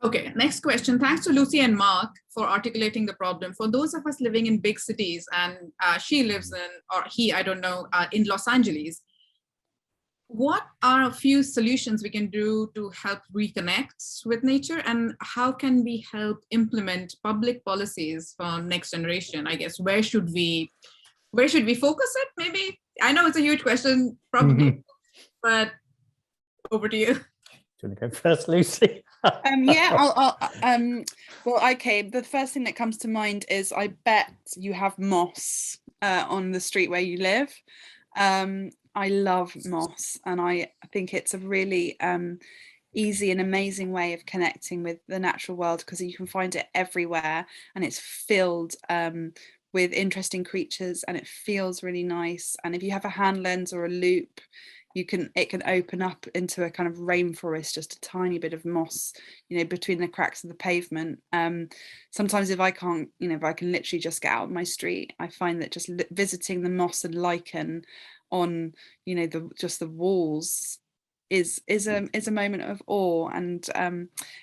Okay, next question. Thanks to Lucy and Mark for articulating the problem. For those of us living in big cities, and she lives in, or he, I don't know, in Los Angeles, what are a few solutions we can do to help reconnect with nature, and how can we help implement public policies for next generation? I guess where should we focus it? Maybe, I know it's a huge question, probably, but over to you. Do you want to go first, Lucy? Well, okay, the first thing that comes to mind is I bet you have moss on the street where you live. I love moss, and I think it's a really easy and amazing way of connecting with the natural world, because you can find it everywhere, and it's filled with interesting creatures, and it feels really nice. And if you have a hand lens or a loop, it can open up into a kind of rainforest, just a tiny bit of moss, between the cracks of the pavement. Sometimes if I can't, if I can literally just get out of my street, I find that just visiting the moss and lichen on, just the walls is a moment of awe. And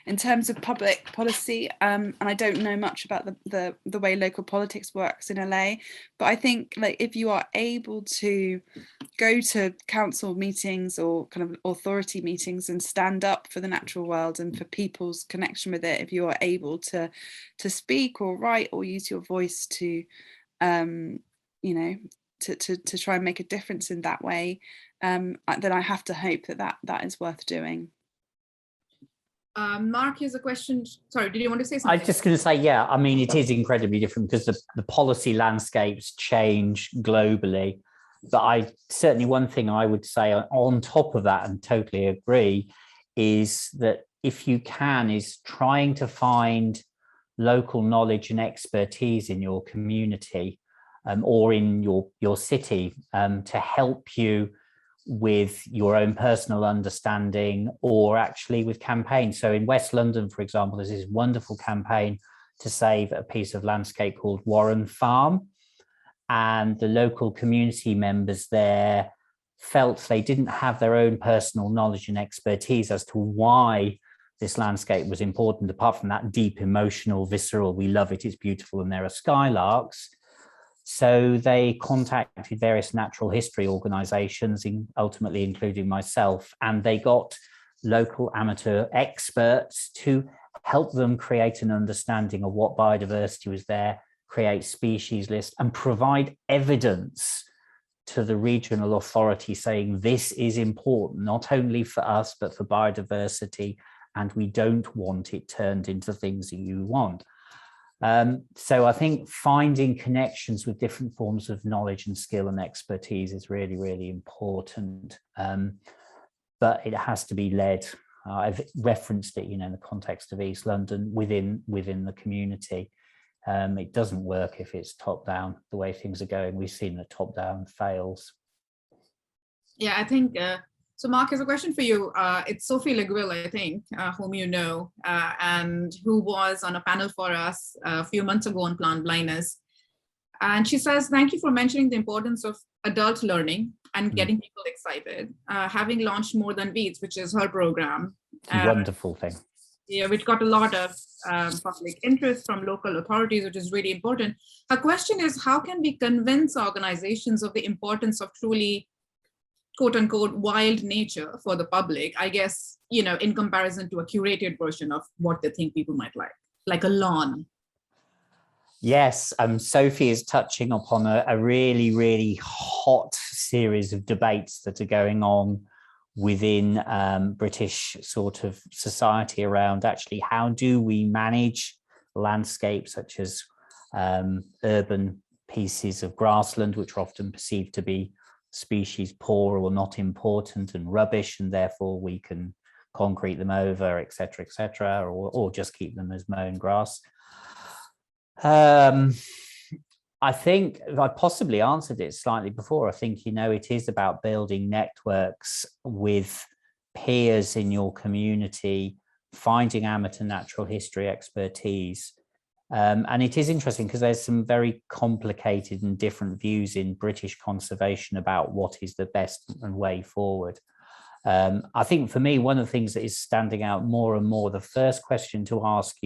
in terms of public policy, and I don't know much about the way local politics works in LA, but I think, like, if you are able to go to council meetings or kind of authority meetings and stand up for the natural world and for people's connection with it, if you are able to speak or write or use your voice to to try and make a difference in that way, then I have to hope that is worth doing. Mark, here's a question. Sorry, did you want to say something? I was just going to say, yeah, I mean, it is incredibly different because the policy landscapes change globally. But certainly one thing I would say on top of that, and totally agree, is that if you can, is trying to find local knowledge and expertise in your community or in your city to help you with your own personal understanding, or actually with campaigns. So in West London, for example, there's this wonderful campaign to save a piece of landscape called Warren Farm. And the local community members there felt they didn't have their own personal knowledge and expertise as to why this landscape was important, apart from that deep, emotional, visceral, we love it, it's beautiful, and there are skylarks. So they contacted various natural history organizations, ultimately including myself, and they got local amateur experts to help them create an understanding of what biodiversity was there, create species lists, and provide evidence to the regional authority saying this is important, not only for us, but for biodiversity, and we don't want it turned into things that you want. So I think finding connections with different forms of knowledge and skill and expertise is really, really important. But it has to be led. I've referenced it, in the context of East London, within the community. It doesn't work if it's top down, the way things are going. We've seen that top down fails. Yeah, I think, so Mark has a question for you. It's Sophie Legwell, I think, whom you know, and who was on a panel for us a few months ago on plant blindness. And she says, thank you for mentioning the importance of adult learning and getting people excited. Having launched More Than Weeds, which is her program. Wonderful thing. Yeah, which got a lot of public interest from local authorities, which is really important. Her question is, how can we convince organizations of the importance of truly, quote unquote, wild nature for the public? I guess, in comparison to a curated version of what they think people might like a lawn. Yes, Sophie is touching upon a really, really hot series of debates that are going on within British sort of society around actually how do we manage landscapes such as urban pieces of grassland, which are often perceived to be species poor or not important and rubbish, and therefore we can concrete them over, etc., etc., or just keep them as mown grass. I think I possibly answered it slightly before. I think, it is about building networks with peers in your community, finding amateur natural history expertise. And it is interesting because there's some very complicated and different views in British conservation about what is the best way forward. I think for me, one of the things that is standing out more and more, the first question to ask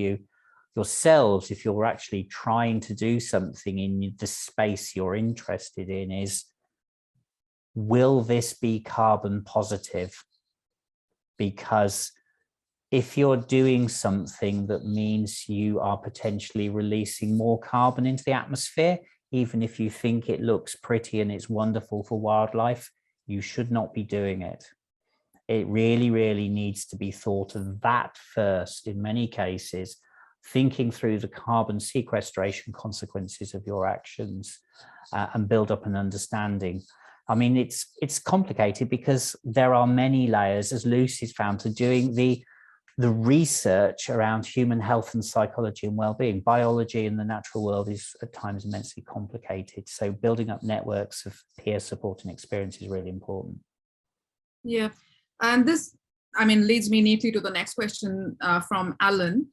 yourselves, if you're actually trying to do something in the space you're interested in, is, will this be carbon positive? Because if you're doing something that means you are potentially releasing more carbon into the atmosphere, even if you think it looks pretty and it's wonderful for wildlife, you should not be doing it. It really, really needs to be thought of that first in many cases, thinking through the carbon sequestration consequences of your actions and build up an understanding. I mean, it's complicated because there are many layers, as Lucy's found, to doing the research around human health and psychology and well-being. Biology in the natural world is at times immensely complicated. So building up networks of peer support and experience is really important. Yeah, and this, leads me neatly to the next question from Alan.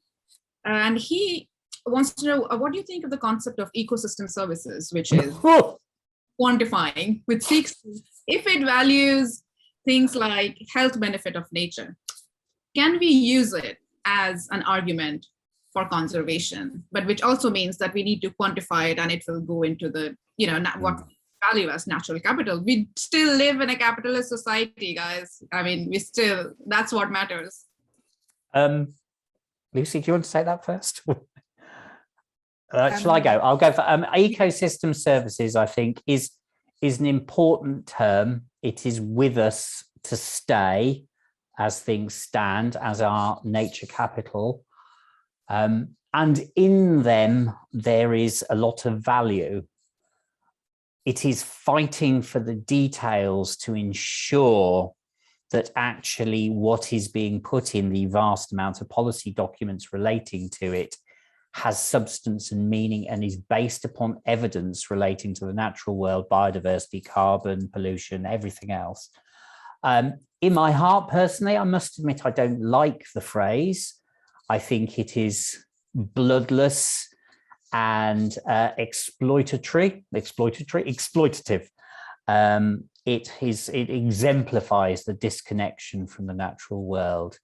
And he wants to know, what do you think of the concept of ecosystem services, which is quantifying, which seeks, if it values things like health benefit of nature, can we use it as an argument for conservation, but which also means that we need to quantify it and it will go into the, what value as natural capital. We still live in a capitalist society, guys. That's what matters. Lucy, do you want to say that first? Shall I go? I'll go for ecosystem services. I think is an important term. It is with us to stay as things stand, as our nature capital. And in them, there is a lot of value. It is fighting for the details to ensure that actually what is being put in the vast amount of policy documents relating to it has substance and meaning and is based upon evidence relating to the natural world, biodiversity, carbon, pollution, everything else. In my heart, personally, I must admit, I don't like the phrase. I think it is bloodless and exploitative. It exemplifies the disconnection from the natural world,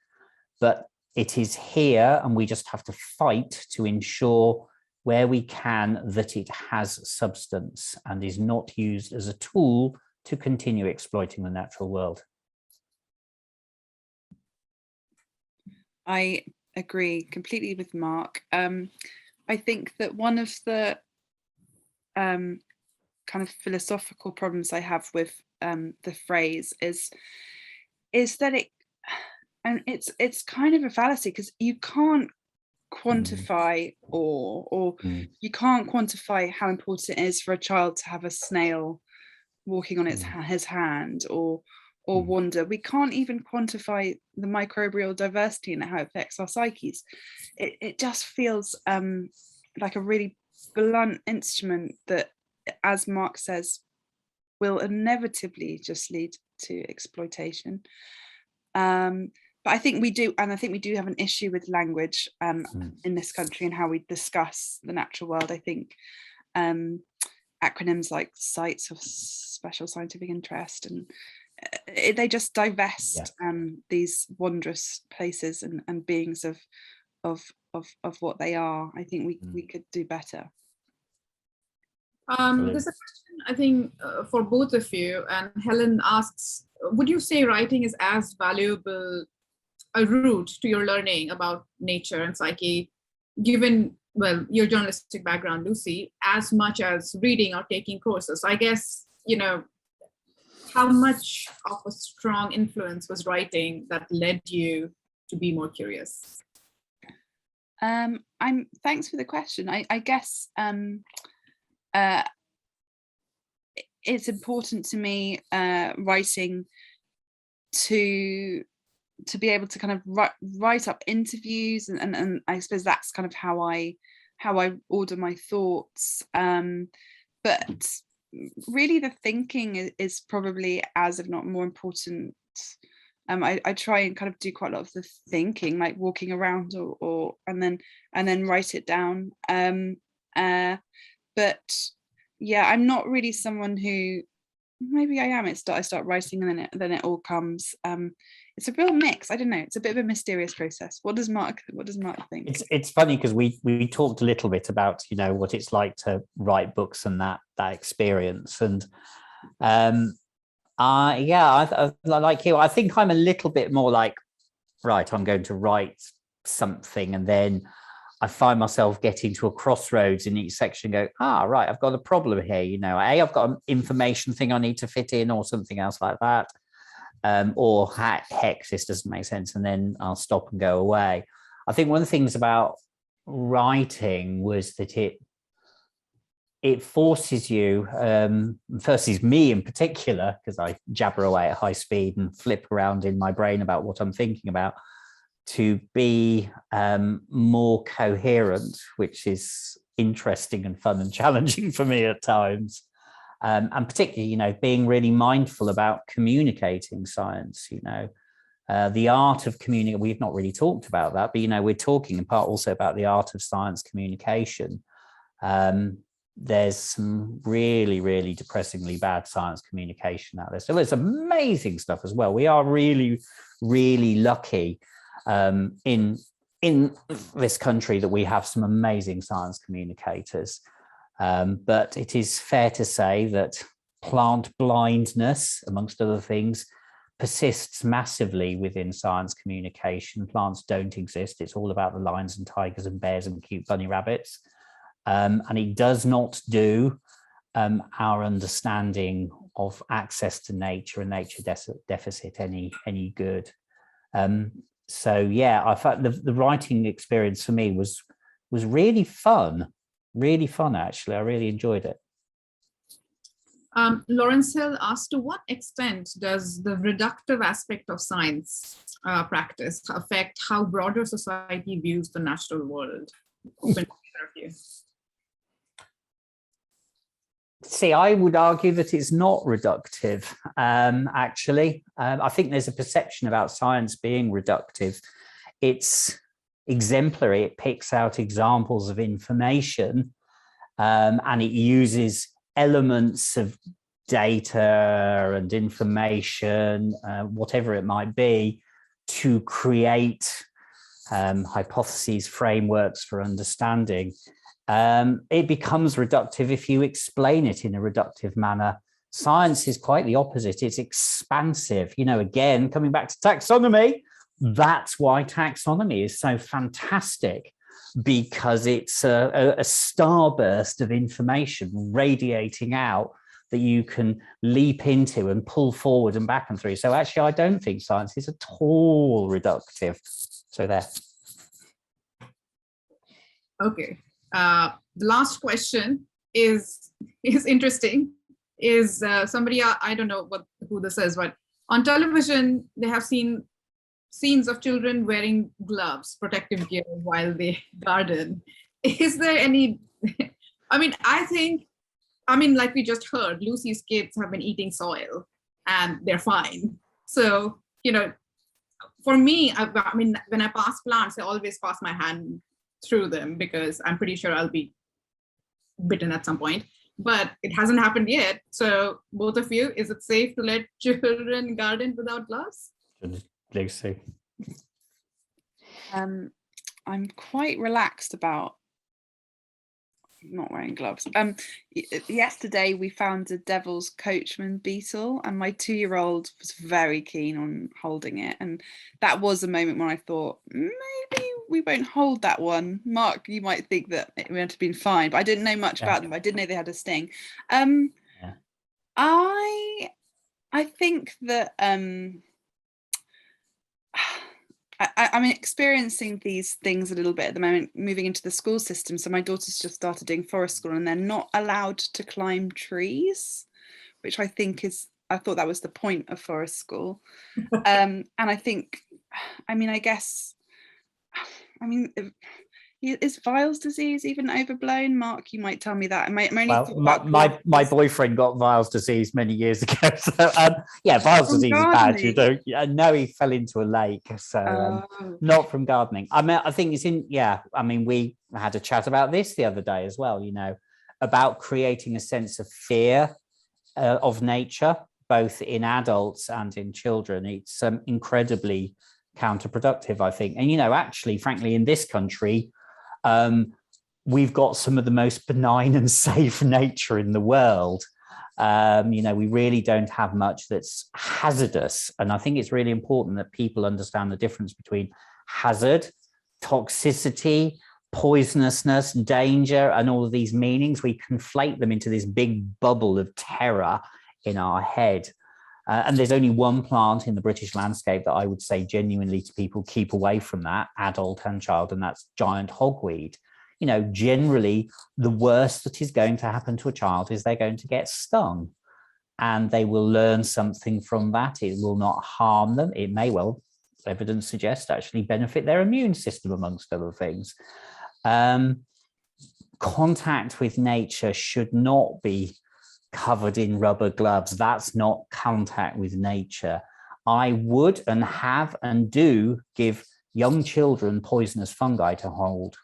but it is here, and we just have to fight to ensure where we can that it has substance and is not used as a tool to continue exploiting the natural world. I agree completely with Mark. I think that one of the kind of philosophical problems I have with the phrase is that it's kind of a fallacy, because you can't quantify or you can't quantify how important it is for a child to have a snail walking on his hand or wander. We can't even quantify the microbial diversity and how it affects our psyches. It just feels like a really blunt instrument that, as Mark says, will inevitably just lead to exploitation. But I think we do have an issue with language in this country and how we discuss the natural world. I think acronyms like sites of special scientific interest and they just divest these wondrous places and beings of what they are. I think we could do better. There's a question, I think, for both of you, and Helen asks, would you say writing is as valuable a route to your learning about nature and psyche, given, well, your journalistic background, Lucy, as much as reading or taking courses? I guess, how much of a strong influence was writing that led you to be more curious? Thanks for the question. I guess it's important to me, writing, to to be able to kind of write up interviews, and I suppose that's kind of how I order my thoughts. But really the thinking is probably as if not more important. I try and kind of do quite a lot of the thinking, like walking around or and then write it down. But yeah, I'm not really someone who, maybe I am. I start writing and then it all comes. It's a real mix. I don't know. It's a bit of a mysterious process. What does Mark think? It's funny because we talked a little bit about, you know, what it's like to write books and that experience. And I like you. I think I'm a little bit more like, right, I'm going to write something, and then I find myself getting to a crossroads in each section and go, right, I've got a problem here. You know, I've got an information thing I need to fit in, or something else like that. Or heck, this doesn't make sense. And then I'll stop and go away. I think one of the things about writing was that it forces you, forces me in particular, because I jabber away at high speed and flip around in my brain about what I'm thinking about, to be more coherent, which is interesting and fun and challenging for me at times. And particularly, you know, being really mindful about communicating science, you know, the art of communicating. We've not really talked about that, but, you know, we're talking in part also about the art of science communication. There's some really, really depressingly bad science communication out there. So there's amazing stuff as well. We are really, really lucky in this country that we have some amazing science communicators. But it is fair to say that plant blindness, amongst other things, persists massively within science communication. Plants don't exist. It's all about the lions and tigers and bears and cute bunny rabbits. And it does not do our understanding of access to nature and nature deficit any good. So yeah, I thought the writing experience for me was really fun. Really fun, actually. I really enjoyed it. Lawrence Hill asked, to what extent does the reductive aspect of science practice affect how broader society views the natural world? Open to you. See, I would argue that it's not reductive, actually. I think there's a perception about science being reductive. It's exemplary. It picks out examples of information, and it uses elements of data and information, whatever it might be, to create hypotheses, frameworks for understanding. It becomes reductive if you explain it in a reductive manner. Science is quite the opposite. It's expansive. You know, again, coming back to taxonomy, that's why taxonomy is so fantastic, because it's a starburst of information radiating out that you can leap into and pull forward and back and through. So actually, I don't think science is at all reductive. So there. Okay. The last question is interesting. Is somebody, I don't know who this is, but on television, they have seen scenes of children wearing gloves, protective gear while they garden. Is there any, like we just heard, Lucy's kids have been eating soil and they're fine. So, you know, for me, when I pass plants, I always pass my hand through them because I'm pretty sure I'll be bitten at some point, but it hasn't happened yet. So both of you, is it safe to let children garden without gloves? Lucy. I'm quite relaxed about not wearing gloves. Yesterday we found a devil's coachman beetle, and my 2-year-old was very keen on holding it, and that was a moment when I thought maybe we won't hold that one. Mark, you might think that it would have been fine, but I didn't know much about them. I did know they had a sting. I think that I'm experiencing these things a little bit at the moment, moving into the school system. So my daughter's just started doing forest school, and they're not allowed to climb trees, which I thought that was the point of forest school. And I think I mean, I guess, is Weil's disease even overblown? Mark, you might tell me that. I'm only Well, my boyfriend got Weil's disease many years ago. So yeah, Weil's disease is bad. You don't. I know he fell into a lake. So not from gardening. I mean, I think it's in. Yeah, I mean, we had a chat about this the other day as well. You know, about creating a sense of fear of nature, both in adults and in children. It's incredibly counterproductive, I think. And you know, actually, frankly, in this country, we've got some of the most benign and safe nature in the world. You know, we really don't have much that's hazardous. And I think it's really important that people understand the difference between hazard, toxicity, poisonousness, danger, and all of these meanings. We conflate them into this big bubble of terror in our head. And there's only one plant in the British landscape that I would say genuinely to people, keep away from that, adult and child, and that's giant hogweed. You know, generally, the worst that is going to happen to a child is they're going to get stung, and they will learn something from that. It will not harm them. It may well, evidence suggests, actually benefit their immune system, amongst other things. Contact with nature should not be covered in rubber gloves. That's not contact with nature. I would and have and do give young children poisonous fungi to hold.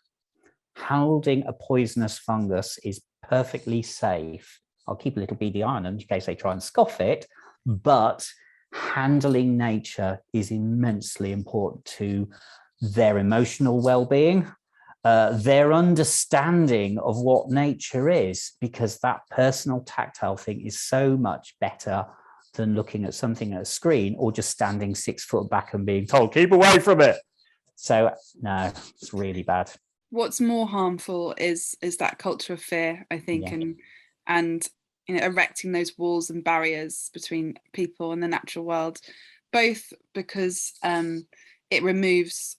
Holding a poisonous fungus is perfectly safe. I'll keep a little beady eye on them in case they try and scoff it, but handling nature is immensely important to their emotional well-being, their understanding of what nature is, because that personal tactile thing is so much better than looking at something at a screen or just standing 6 foot back and being told, keep away from it. So no, it's really bad. What's more harmful is that culture of fear, I think, Yeah. and you know, erecting those walls and barriers between people and the natural world, both because it removes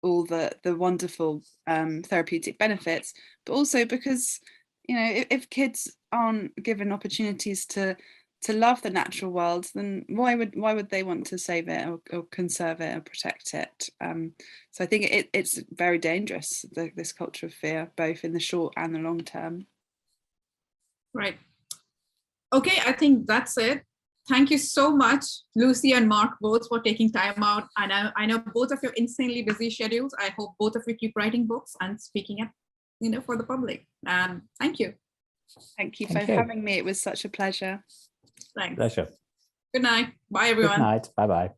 all the wonderful therapeutic benefits, but also because, you know, if kids aren't given opportunities to love the natural world, then why would they want to save it or conserve it or protect it? So I think it's very dangerous, this culture of fear, both in the short and the long term. Right. Okay, I think that's it. Thank you so much, Lucy and Mark, both, for taking time out. I know both of your insanely busy schedules. I hope both of you keep writing books and speaking up, you know, for the public. Thank you. Thank you for having me. It was such a pleasure. Thanks. Pleasure. Good night. Bye, everyone. Good night. Bye-bye.